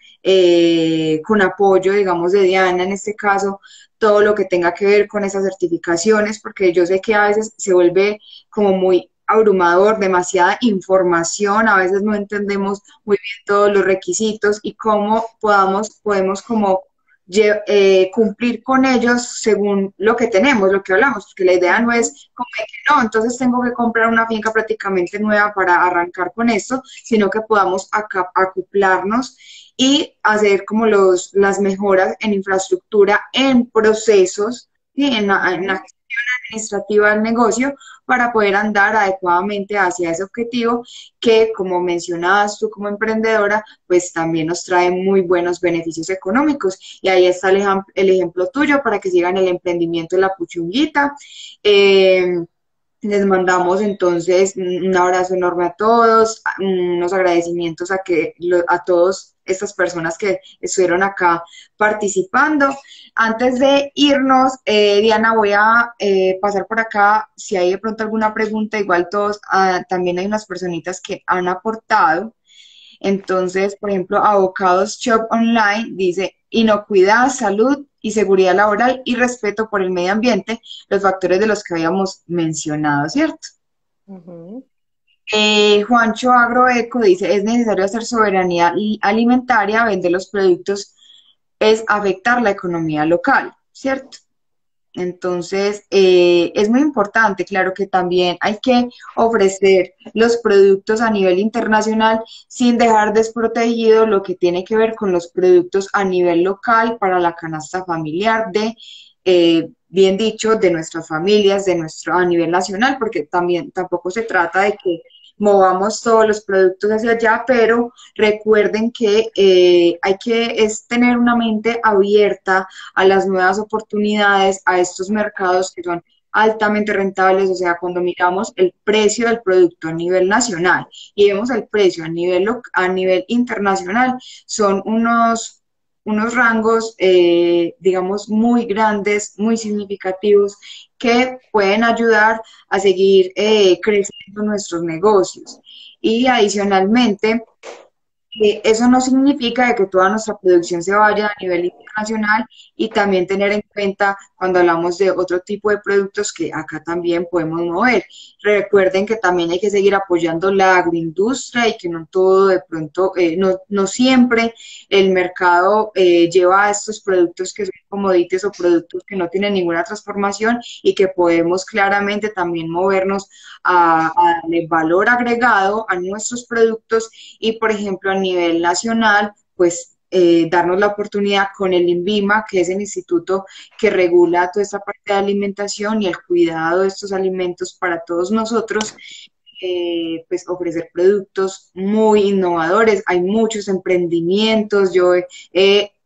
con apoyo, digamos, de Diana en este caso, todo lo que tenga que ver con esas certificaciones, porque yo sé que a veces se vuelve como muy abrumador, demasiada información, a veces no entendemos muy bien todos los requisitos y cómo podemos como cumplir con ellos según lo que tenemos, lo que hablamos, porque la idea no Ujú. es como de que no, entonces tengo que comprar una finca prácticamente nueva para arrancar con esto, sino que podamos acoplarnos y hacer como las mejoras en infraestructura, en procesos, ¿sí? En la Ujú. gestión administrativa del negocio para poder andar adecuadamente hacia ese objetivo que, como mencionabas tú como emprendedora, pues también nos trae muy buenos beneficios económicos. Y ahí está el ejemplo tuyo para que sigan el emprendimiento de la puchunguita. Eh, Les mandamos entonces un abrazo enorme a todos, unos agradecimientos a todas estas personas que estuvieron acá participando. Antes de irnos, Diana, voy a pasar por acá. Si hay de pronto alguna pregunta, igual todos, también hay unas personitas que han aportado. Entonces, por ejemplo, Avocados Shop Online dice inocuidad, salud y seguridad laboral y respeto por el medio ambiente, los factores de los que habíamos mencionado, ¿cierto? Ujú. Juancho Agroeco dice, es necesario hacer soberanía alimentaria, vender los productos es afectar la economía local, ¿cierto? Entonces, es muy importante, claro que también hay que ofrecer los productos a nivel internacional sin dejar desprotegido lo que tiene que ver con los productos a nivel local para la canasta familiar bien dicho, de nuestras familias, a nivel nacional, porque también tampoco se trata de que movamos todos los productos hacia allá, pero recuerden que hay que es tener una mente abierta a las nuevas oportunidades, a estos mercados que son altamente rentables, o sea, cuando miramos el precio del producto a nivel nacional y vemos el precio a nivel internacional, son unos rangos, digamos, muy grandes, muy significativos, que pueden ayudar a seguir creciendo nuestros negocios. Y adicionalmente, eso no significa de que toda nuestra producción se vaya a nivel internacional y también tener en cuenta cuando hablamos de otro tipo de productos que acá también podemos mover. Recuerden que también hay que seguir apoyando la agroindustria y que no todo de pronto, no siempre el mercado lleva a estos productos que son commodities o productos que no tienen ninguna transformación y que podemos claramente también movernos a darle valor agregado a nuestros productos y, por ejemplo, a nivel nacional, pues darnos la oportunidad con el INVIMA, que es el instituto que regula toda esta parte de alimentación y el cuidado de estos alimentos para todos nosotros, pues ofrecer productos muy innovadores. Hay muchos emprendimientos,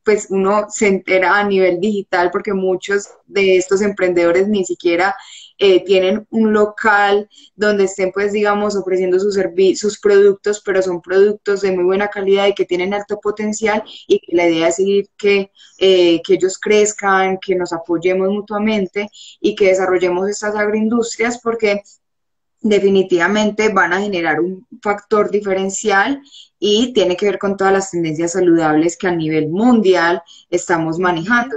pues uno se entera a nivel digital porque muchos de estos emprendedores ni siquiera tienen un local donde estén, pues, digamos, ofreciendo sus productos, pero son productos de muy buena calidad y que tienen alto potencial y que la idea es seguir que ellos crezcan, que nos apoyemos mutuamente y que desarrollemos estas agroindustrias porque definitivamente van a generar un factor diferencial y tiene que ver con todas las tendencias saludables que a nivel mundial estamos manejando,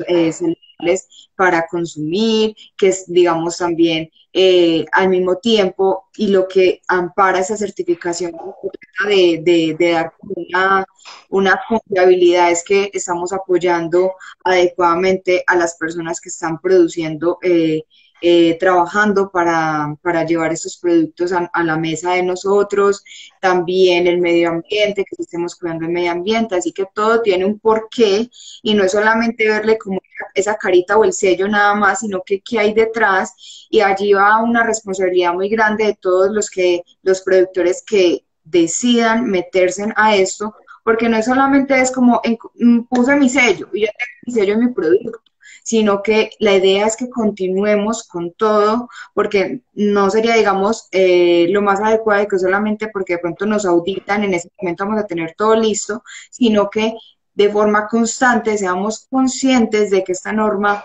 saludables para consumir, que es, digamos, también al mismo tiempo, y lo que ampara esa certificación de dar una confiabilidad es que estamos apoyando adecuadamente a las personas que están produciendo trabajando para llevar estos productos a la mesa de nosotros, también el medio ambiente, que estemos cuidando el medio ambiente, así que todo tiene un porqué y no es solamente verle como esa carita o el sello nada más, sino que qué hay detrás y allí va una responsabilidad muy grande de todos los productores que decidan meterse a esto, porque no es solamente es como puse mi sello y yo tengo mi sello en mi producto, sino que la idea es que continuemos con todo, porque no sería, digamos, lo más adecuado de que solamente porque de pronto nos auditan, en ese momento vamos a tener todo listo, sino que de forma constante seamos conscientes de que esta norma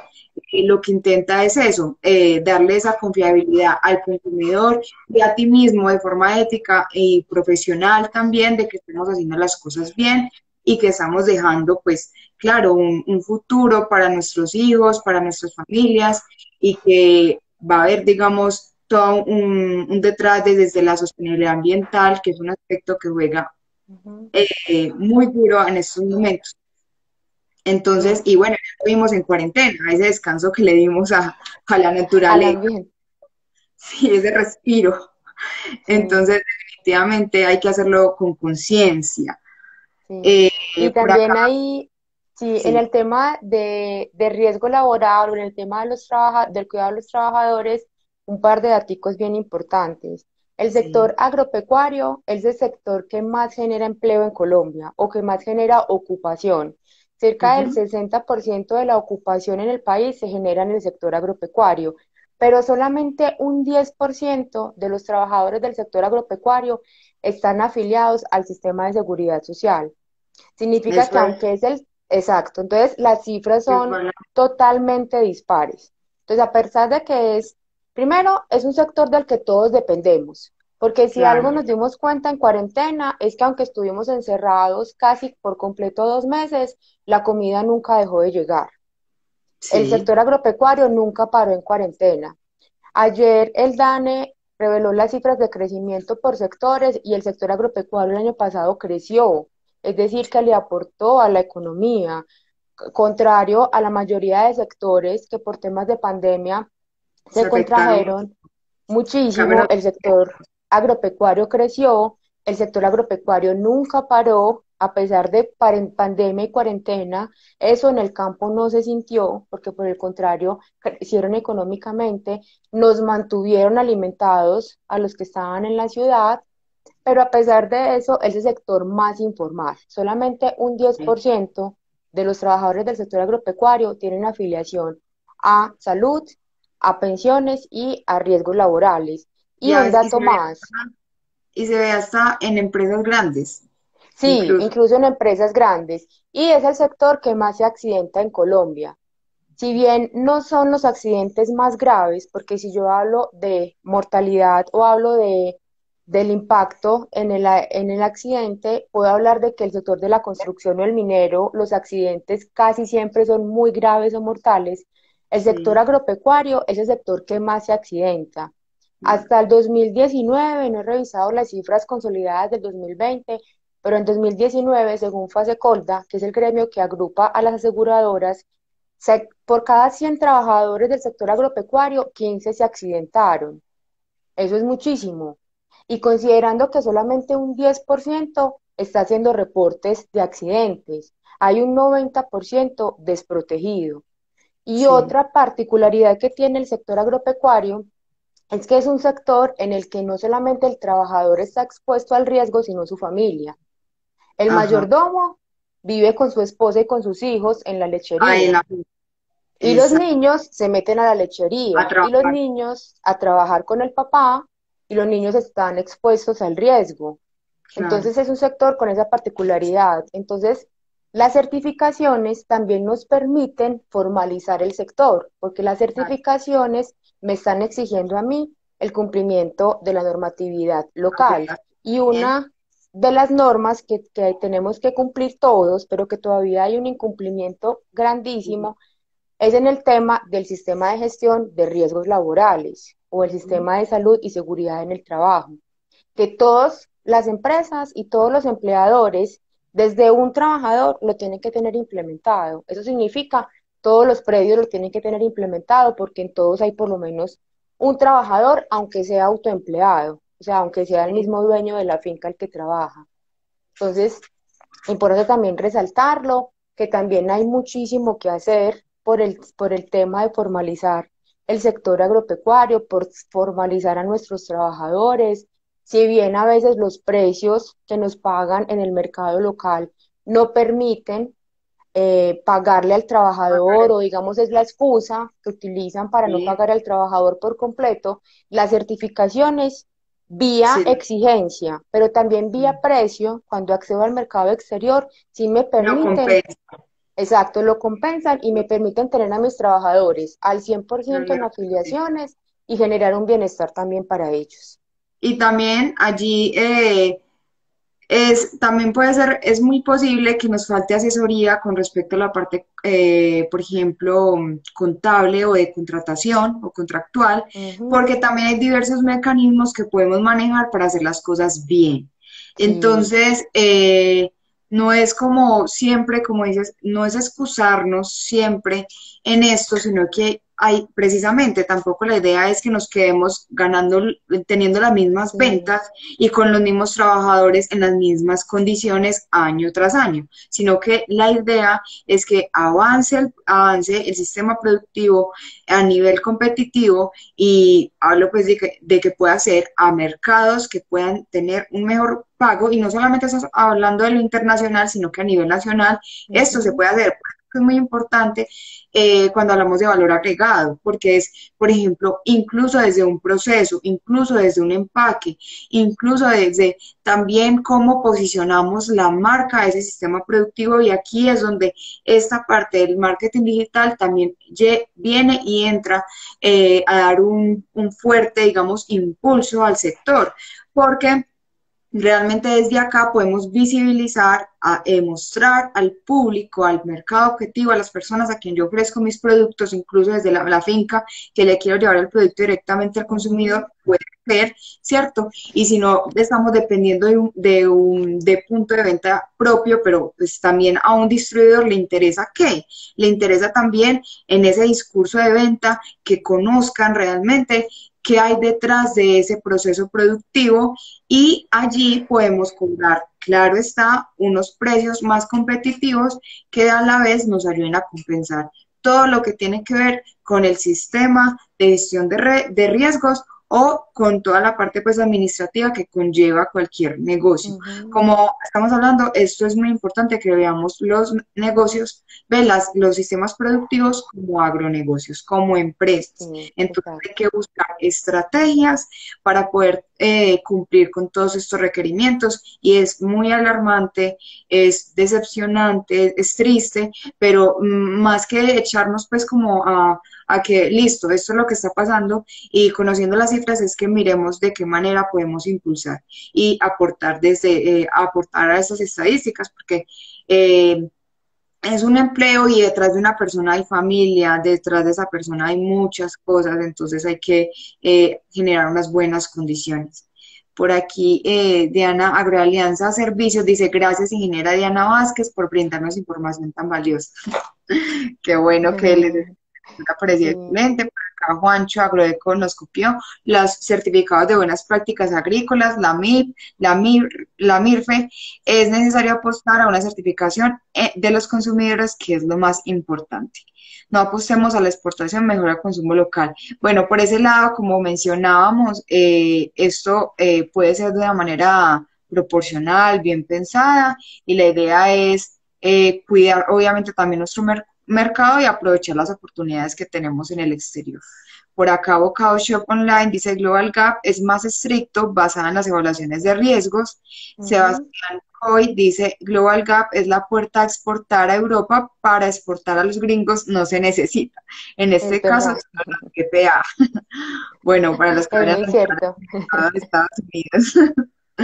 lo que intenta es eso, darle esa confiabilidad al consumidor y a ti mismo de forma ética y profesional también, de que estemos haciendo las cosas bien y que estamos dejando, pues, claro, un futuro para nuestros hijos, para nuestras familias y que va a haber, digamos, todo un detrás desde la sostenibilidad ambiental, que es un aspecto que juega Ujú. muy duro en estos momentos. Entonces, Sí, y bueno, ya estuvimos en cuarentena, ese descanso que le dimos a la al naturaleza, ambiente, sí, ese respiro. sí, Entonces, definitivamente hay que hacerlo con conciencia. sí. Eh, Y por acá, también ahí, sí, en sí, el tema de riesgo laboral o en el tema de del cuidado de los trabajadores, un par de daticos bien importantes. El sí. sector agropecuario es el sector que más genera empleo en Colombia o que más genera ocupación. Cerca del Ujú. 60% de la ocupación en el país se genera en el sector agropecuario, pero solamente un 10% de los trabajadores del sector agropecuario están afiliados al sistema de seguridad social. Significa que Eso aunque es el exacto, entonces las cifras son es, totalmente dispares. Entonces, a pesar de que primero, es un sector del que todos dependemos, porque si algo claro, nos dimos cuenta en cuarentena es que aunque estuvimos encerrados casi por completo 2 meses, la comida nunca dejó de llegar. El sí, sector agropecuario nunca paró en cuarentena. Ayer el DANE reveló las cifras de crecimiento por sectores y el sector agropecuario el año pasado creció, es decir, que le aportó a la economía, contrario a la mayoría de sectores que por temas de pandemia se se afectaron mucho. contrajeron En cambio, muchísimo. El sector agropecuario creció, el sector agropecuario nunca paró, a pesar de pandemia y cuarentena. Eso en el campo no se sintió, porque por el contrario, crecieron económicamente, nos mantuvieron alimentados a los que estaban en la ciudad, pero a pesar de eso, es el sector más informal. Solamente un diez sí. por ciento de los trabajadores del sector agropecuario tienen afiliación a salud, a pensiones y a riesgos laborales. Y un Y dato más, se ve hasta en empresas grandes, sí, incluso. incluso en empresas grandes, y es el sector que más se accidenta en Colombia. Si bien no son los accidentes más graves, porque si yo hablo de mortalidad o hablo del impacto en el accidente, puedo hablar de que el sector de la construcción o el minero, los accidentes casi siempre son muy graves o mortales. El sector Sí, agropecuario es el sector que más se accidenta. sí, Hasta el 2019, no he revisado las cifras consolidadas del 2020, pero en 2019, según Fasecolda, que es el gremio que agrupa a las aseguradoras, por cada 100 trabajadores del sector agropecuario, 15 se accidentaron. Eso es muchísimo. Y considerando que solamente un 10% está haciendo reportes de accidentes. Hay un 90% desprotegido. Y sí, otra particularidad que tiene el sector agropecuario es que es un sector en el que no solamente el trabajador está expuesto al riesgo, sino su familia. El ajá, mayordomo vive con su esposa y con sus hijos en la ahí lechería. la, Y los esa, niños se meten a la a lechería y los trabajar, niños a trabajar con el papá y los niños están expuestos al riesgo. claro, Entonces es un sector con esa particularidad. Entonces, las certificaciones también nos permiten formalizar el sector, porque las claro, certificaciones me están exigiendo a mí el cumplimiento de la normatividad local. hacerlas Y bien, una de las normas que tenemos que cumplir todos, pero que todavía hay un incumplimiento sí, grandísimo, es en el tema del sistema de gestión de riesgos laborales o el sí, sistema de salud y seguridad en el trabajo, que todas las empresas y todos los empleadores, desde un trabajador, lo tienen que tener implementado. Eso significa, todos los predios lo tienen que tener implementado porque en todos hay por lo menos un trabajador, aunque sea autoempleado, o sea, aunque sea el sí, mismo dueño de la finca el que trabaja. Entonces, importante también resaltarlo, que también hay muchísimo que hacer por el tema de formalizar el sector agropecuario, por formalizar a nuestros trabajadores. Si bien a veces los precios que nos pagan en el mercado local no permiten pagarle al trabajador o digamos es la excusa que utilizan para no sí, pagar al trabajador por completo, las certificaciones vía sí, exigencia, pero también vía precio, cuando accedo al mercado exterior, sí me lo permiten, compensa. exacto, lo compensan y me permiten tener a mis trabajadores al 100% en afiliaciones y generar un bienestar también para ellos. Y también allí también puede ser, es muy posible que nos falte asesoría con respecto a la parte, por ejemplo, contable o de contratación o contractual, Ujú. porque también hay diversos mecanismos que podemos manejar para hacer las cosas bien. Sí, Entonces, no es como siempre, como dices, no es excusarnos siempre en esto, sino que hay precisamente tampoco la idea es que nos quedemos ganando, teniendo las mismas sí. ventas y con los mismos trabajadores en las mismas condiciones año tras año, sino que la idea es que avance el sistema productivo a nivel competitivo y hablo pues de que pueda ser a mercados que puedan tener un mejor pago y no solamente estás hablando de lo internacional, sino que a nivel nacional esto se Ujú. puede hacer. Es muy importante cuando hablamos de valor agregado, porque es, por ejemplo, incluso desde un proceso, incluso desde un empaque, incluso desde también cómo posicionamos la marca de ese sistema productivo y aquí es donde esta parte del marketing digital también viene y entra a dar un fuerte, digamos, impulso al sector, porque realmente desde acá podemos visibilizar, mostrar al público, al mercado objetivo, a las personas a quien yo ofrezco mis productos, incluso desde la finca, que le quiero llevar el producto directamente al Ujú. consumidor, puede ser, ¿cierto? Y si no, estamos dependiendo de punto de venta propio, pero pues también a un distribuidor le interesa qué, le interesa también en ese discurso de venta que conozcan realmente qué hay detrás de ese proceso productivo y allí podemos cobrar, claro está, unos precios más competitivos que a la vez nos ayuden a compensar todo lo que tiene que ver con el sistema de gestión de riesgos o con toda la parte pues administrativa que conlleva cualquier negocio. Ujú. Como estamos hablando, esto es muy importante que veamos los negocios, los sistemas productivos como agronegocios, como empresas. Sí, Entonces exacto. hay que buscar estrategias para poder cumplir con todos estos requerimientos y es muy alarmante, es decepcionante, es triste, pero más que echarnos pues como a que listo, esto es lo que está pasando y conociendo las cifras es que miremos de qué manera podemos impulsar y aportar aportar a esas estadísticas porque es un empleo y detrás de una persona hay familia, detrás de esa persona hay muchas cosas, entonces hay que generar unas buenas condiciones. Por aquí, Diana, Agroalianza Servicios dice, gracias, ingeniera Diana Vázquez, por brindarnos información tan valiosa. Qué bueno que les pareció Sí. excelente. acá Juancho Agroeco nos copió, los certificados de buenas prácticas agrícolas, la MIP, la MIRFE, es necesario apostar a una certificación de los consumidores, que es lo más importante. No apostemos a la exportación, mejor al consumo local. Bueno, por ese lado, como mencionábamos, esto puede ser de una manera proporcional, bien pensada, y la idea es cuidar obviamente también nuestro mercado y aprovechar las oportunidades que tenemos en el exterior. Por acá, Bocado Shop Online dice Global Gap es más estricto, basada en las evaluaciones de riesgos. Ujú. Sebastián Coy dice Global Gap es la puerta a exportar a Europa, para exportar a los gringos no se necesita. En Es este caso, verdad, solo la GPA. Bueno, para los que es vayan muy a entrar cierto. al mercado de Estados Unidos.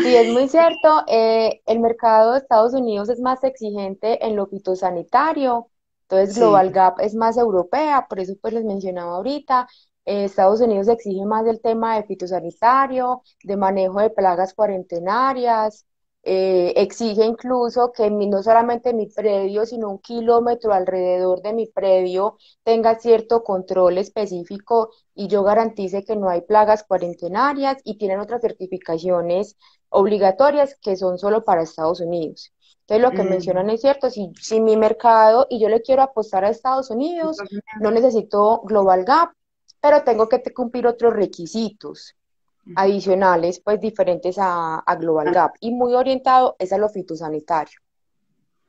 Sí, es muy cierto. El mercado de Estados Unidos es más exigente en lo fitosanitario, entonces Sí. Global Gap es más europea, por eso pues les mencionaba ahorita. Estados Unidos exige más del tema de fitosanitario, de manejo de plagas cuarentenarias, exige incluso que no solamente mi predio, sino un kilómetro alrededor de mi predio tenga cierto control específico y yo garantice que no hay plagas cuarentenarias y tienen otras certificaciones obligatorias que son solo para Estados Unidos. Entonces, lo que mencionan Mm. es cierto, si mi mercado y yo le quiero apostar a Estados Unidos, Entonces, no necesito Global Gap, pero tengo que cumplir otros requisitos ujú. adicionales, pues diferentes a Global Gap y muy orientado es a lo fitosanitario.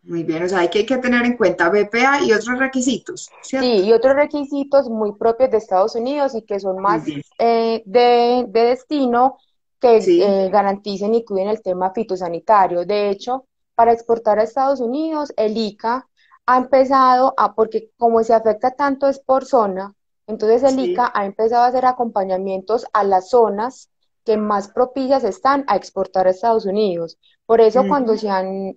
Muy bien, o sea, hay que tener en cuenta BPA y otros requisitos, ¿cierto? Sí, y otros requisitos muy propios de Estados Unidos y que son Muy más bien, de destino que sí. garanticen y cuiden el tema fitosanitario. De hecho, para exportar a Estados Unidos, el ICA ha empezado a, porque como se afecta tanto es por zona, entonces el Sí. ICA ha empezado a hacer acompañamientos a las zonas que más propicias están a exportar a Estados Unidos. Por eso cuando Ujú.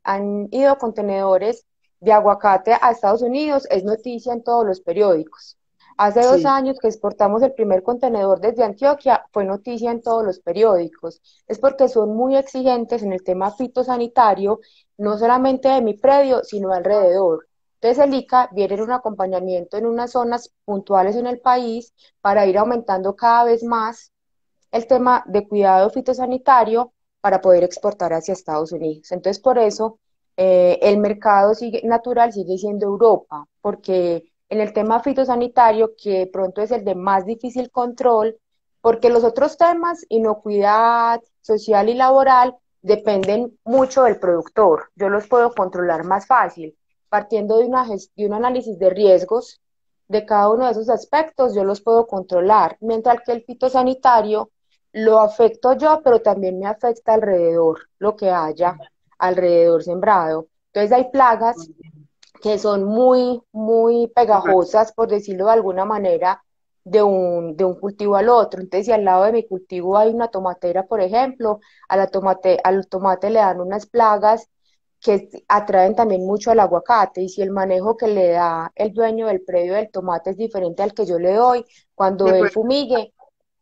han ido contenedores de aguacate a Estados Unidos es noticia en todos los periódicos. Hace dos Sí. años que exportamos el primer contenedor desde Antioquia, fue noticia en todos los periódicos. Es porque son muy exigentes en el tema fitosanitario, no solamente de mi predio, sino alrededor. Entonces el ICA viene en un acompañamiento en unas zonas puntuales en el país para ir aumentando cada vez más el tema de cuidado fitosanitario para poder exportar hacia Estados Unidos. Entonces, por eso el mercado natural sigue siendo Europa, porque en el tema fitosanitario, que de pronto es el de más difícil control, porque los otros temas, inocuidad social y laboral, dependen mucho del productor. Yo los puedo controlar más fácil, partiendo de un análisis de riesgos de cada uno de esos aspectos, yo los puedo controlar, mientras que el fitosanitario lo afecto yo, pero también me afecta alrededor, lo que haya alrededor sembrado. Entonces hay plagas que son muy Correcto. pegajosas, por decirlo de alguna manera, de un cultivo al otro. Entonces, si al lado de mi cultivo hay una tomatera, por ejemplo, al tomate le dan unas plagas que atraen también mucho al aguacate. Y si el manejo que le da el dueño del predio del tomate es diferente al que yo le doy, cuando De él acuerdo. fumigue,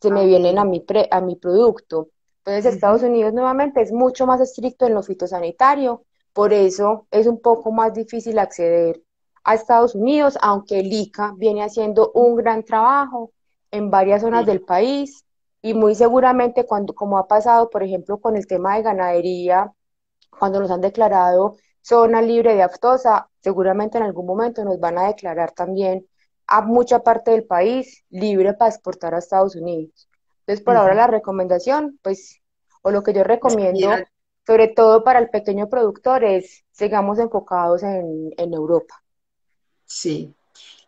se me Ah, vienen bien. a mi producto. Entonces, Estados Ujú. Unidos nuevamente es mucho más estricto en lo fitosanitario, por eso es un poco más difícil acceder a Estados Unidos, aunque el ICA viene haciendo un gran trabajo en varias zonas Sí. del país y muy seguramente cuando, como ha pasado, por ejemplo, con el tema de ganadería, cuando nos han declarado zona libre de aftosa, seguramente en algún momento nos van a declarar también a mucha parte del país libre para exportar a Estados Unidos. Entonces, por ahora Ujú. la recomendación, pues, o lo que yo Mira, recomiendo, sobre todo para el pequeño productor, es sigamos enfocados en Europa. sí.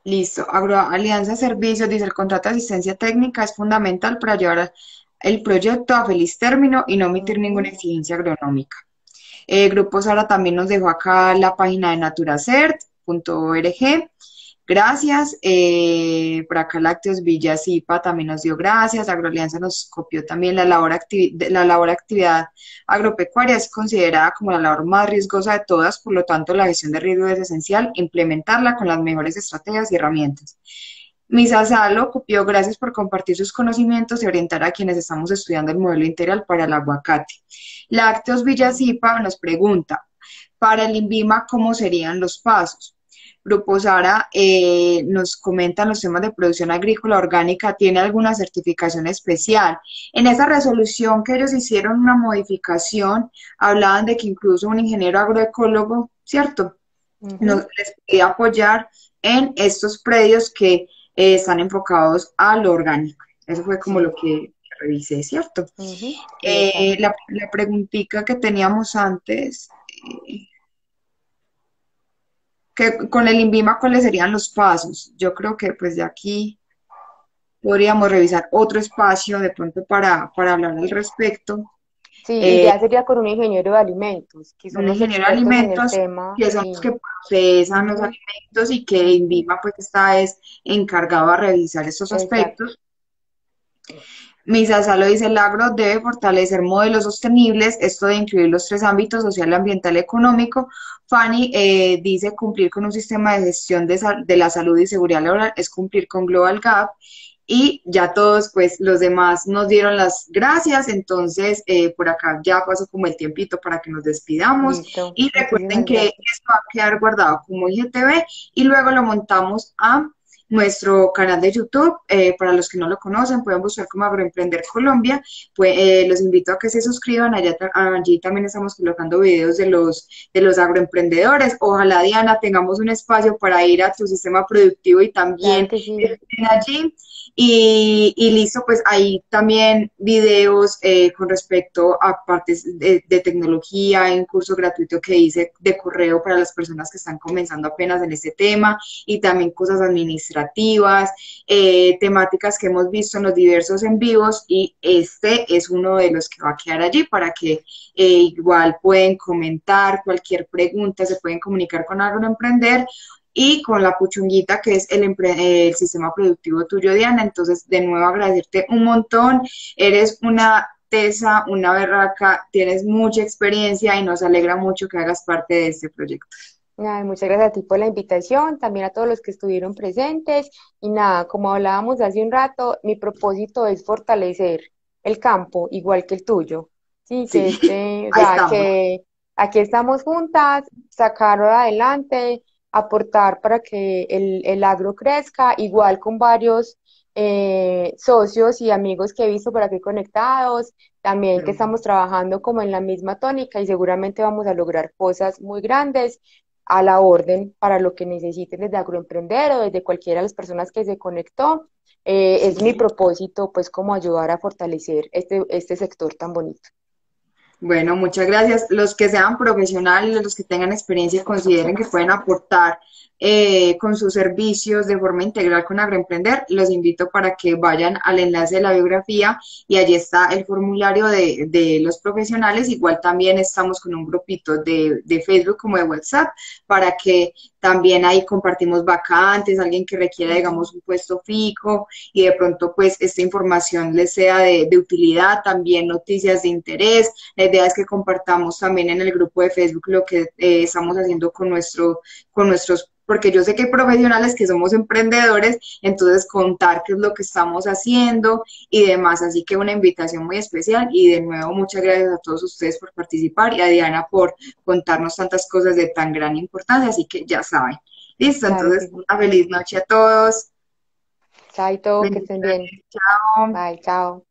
Listo. Agroalianza Servicios dice el contrato de asistencia técnica es fundamental para llevar el proyecto a feliz término y no omitir ninguna Ujú. exigencia agronómica. Grupo Sara también nos dejó acá la página de naturacert.org. Gracias. Por acá Lácteos Villa Zipa también nos dio gracias. Agroalianza nos copió también la labor actividad agropecuaria es considerada como la labor más riesgosa de todas, por lo tanto la gestión de riesgo es esencial, implementarla con las mejores estrategias y herramientas. Misa Salo copió gracias por compartir sus conocimientos y orientar a quienes estamos estudiando el modelo integral para el aguacate. Lácteos Villa Zipa nos pregunta, para el INVIMA, ¿cómo serían los pasos? Grupo Sara nos comentan los temas de producción agrícola orgánica, ¿tiene alguna certificación especial? En esa resolución que ellos hicieron una modificación, hablaban de que incluso un ingeniero agroecólogo, ¿cierto? Nos Ujú. les puede apoyar en estos predios que están enfocados a lo orgánico. Eso fue como lo Sí, que revisé, ¿cierto? ujú, sí, exacto. La preguntita que teníamos antes, que con el INVIMA, ¿cuáles serían los pasos? Yo creo que pues de aquí podríamos revisar otro espacio de pronto para hablar al respecto. Sí, y Eh, ya sería con un ingeniero de alimentos, que son un los ingeniero de expertos en el alimentos tema, que son los sí. que procesan los Ujú, alimentos y que ujú, INVIMA pues está es encargado a revisar estos exacto. aspectos. Misa Salo dice, el agro debe fortalecer modelos sostenibles, esto de incluir los tres ámbitos, social, ambiental y económico. Fanny dice, cumplir con un sistema de gestión de la salud y seguridad laboral es cumplir con Global Gap. Y ya todos, pues los demás nos dieron las gracias, entonces por acá ya pasó como el tiempito para que nos despidamos. Listo. Y recuerden Muchísimas que gracias. esto va a quedar guardado como IGTV y luego lo montamos a nuestro canal de YouTube. Para los que no lo conocen, pueden buscar como Agroemprender Colombia. Pues, los invito a que se suscriban. Allí también estamos colocando videos de los agroemprendedores. Ojalá, Diana, tengamos un espacio para ir a tu sistema productivo y Claro también que sí. estén allí. Y listo, pues hay también videos con respecto a partes de tecnología, hay un curso gratuito que hice de correo para las personas que están comenzando apenas en este tema y también cosas administrativas, temáticas que hemos visto en los diversos en vivos y este es uno de los que va a quedar allí para que igual pueden comentar cualquier pregunta, se pueden comunicar con Agroemprender y con la puchunguita que es el sistema productivo tuyo, Diana. Entonces, de nuevo agradecerte un montón, eres una tesa, una berraca, tienes mucha experiencia y nos alegra mucho que hagas parte de este proyecto. Ay, muchas gracias a ti por la invitación, también a todos los que estuvieron presentes. Y nada, como hablábamos hace un rato, mi propósito es fortalecer el campo, igual que el tuyo. Sí, que Sí, este, o ahí sea, estamos. que aquí estamos juntas, sacarlo adelante, aportar para que el agro crezca, igual con varios socios y amigos que he visto por aquí conectados, también que estamos trabajando como en la misma tónica y seguramente vamos a lograr cosas muy grandes a la orden para lo que necesiten desde Agroemprender o desde cualquiera de las personas que se conectó. Es mi Sí. propósito, pues, como ayudar a fortalecer este sector tan bonito. Bueno, muchas gracias. Los que sean profesionales, los que tengan experiencia y consideren que pueden aportar con sus servicios de forma integral con Agroemprender, los invito para que vayan al enlace de la biografía y allí está el formulario de los profesionales. Igual también estamos con un grupito de Facebook como de WhatsApp para que también ahí compartimos vacantes, alguien que requiera, Ujú. digamos, un puesto fijo y de pronto pues esta información les sea de utilidad, también noticias de interés. La idea es que compartamos también en el grupo de Facebook lo que estamos haciendo con nuestros, porque yo sé que hay profesionales que somos emprendedores, entonces contar qué es lo que estamos haciendo y demás. Así que una invitación muy especial y de nuevo muchas gracias a todos ustedes por participar y a Diana por contarnos tantas cosas de tan gran importancia. Así que ya saben. Listo, Claro que entonces sí. una feliz noche a todos. Chaito, que estén bien. Bendiciones. Chao. Bye, chao.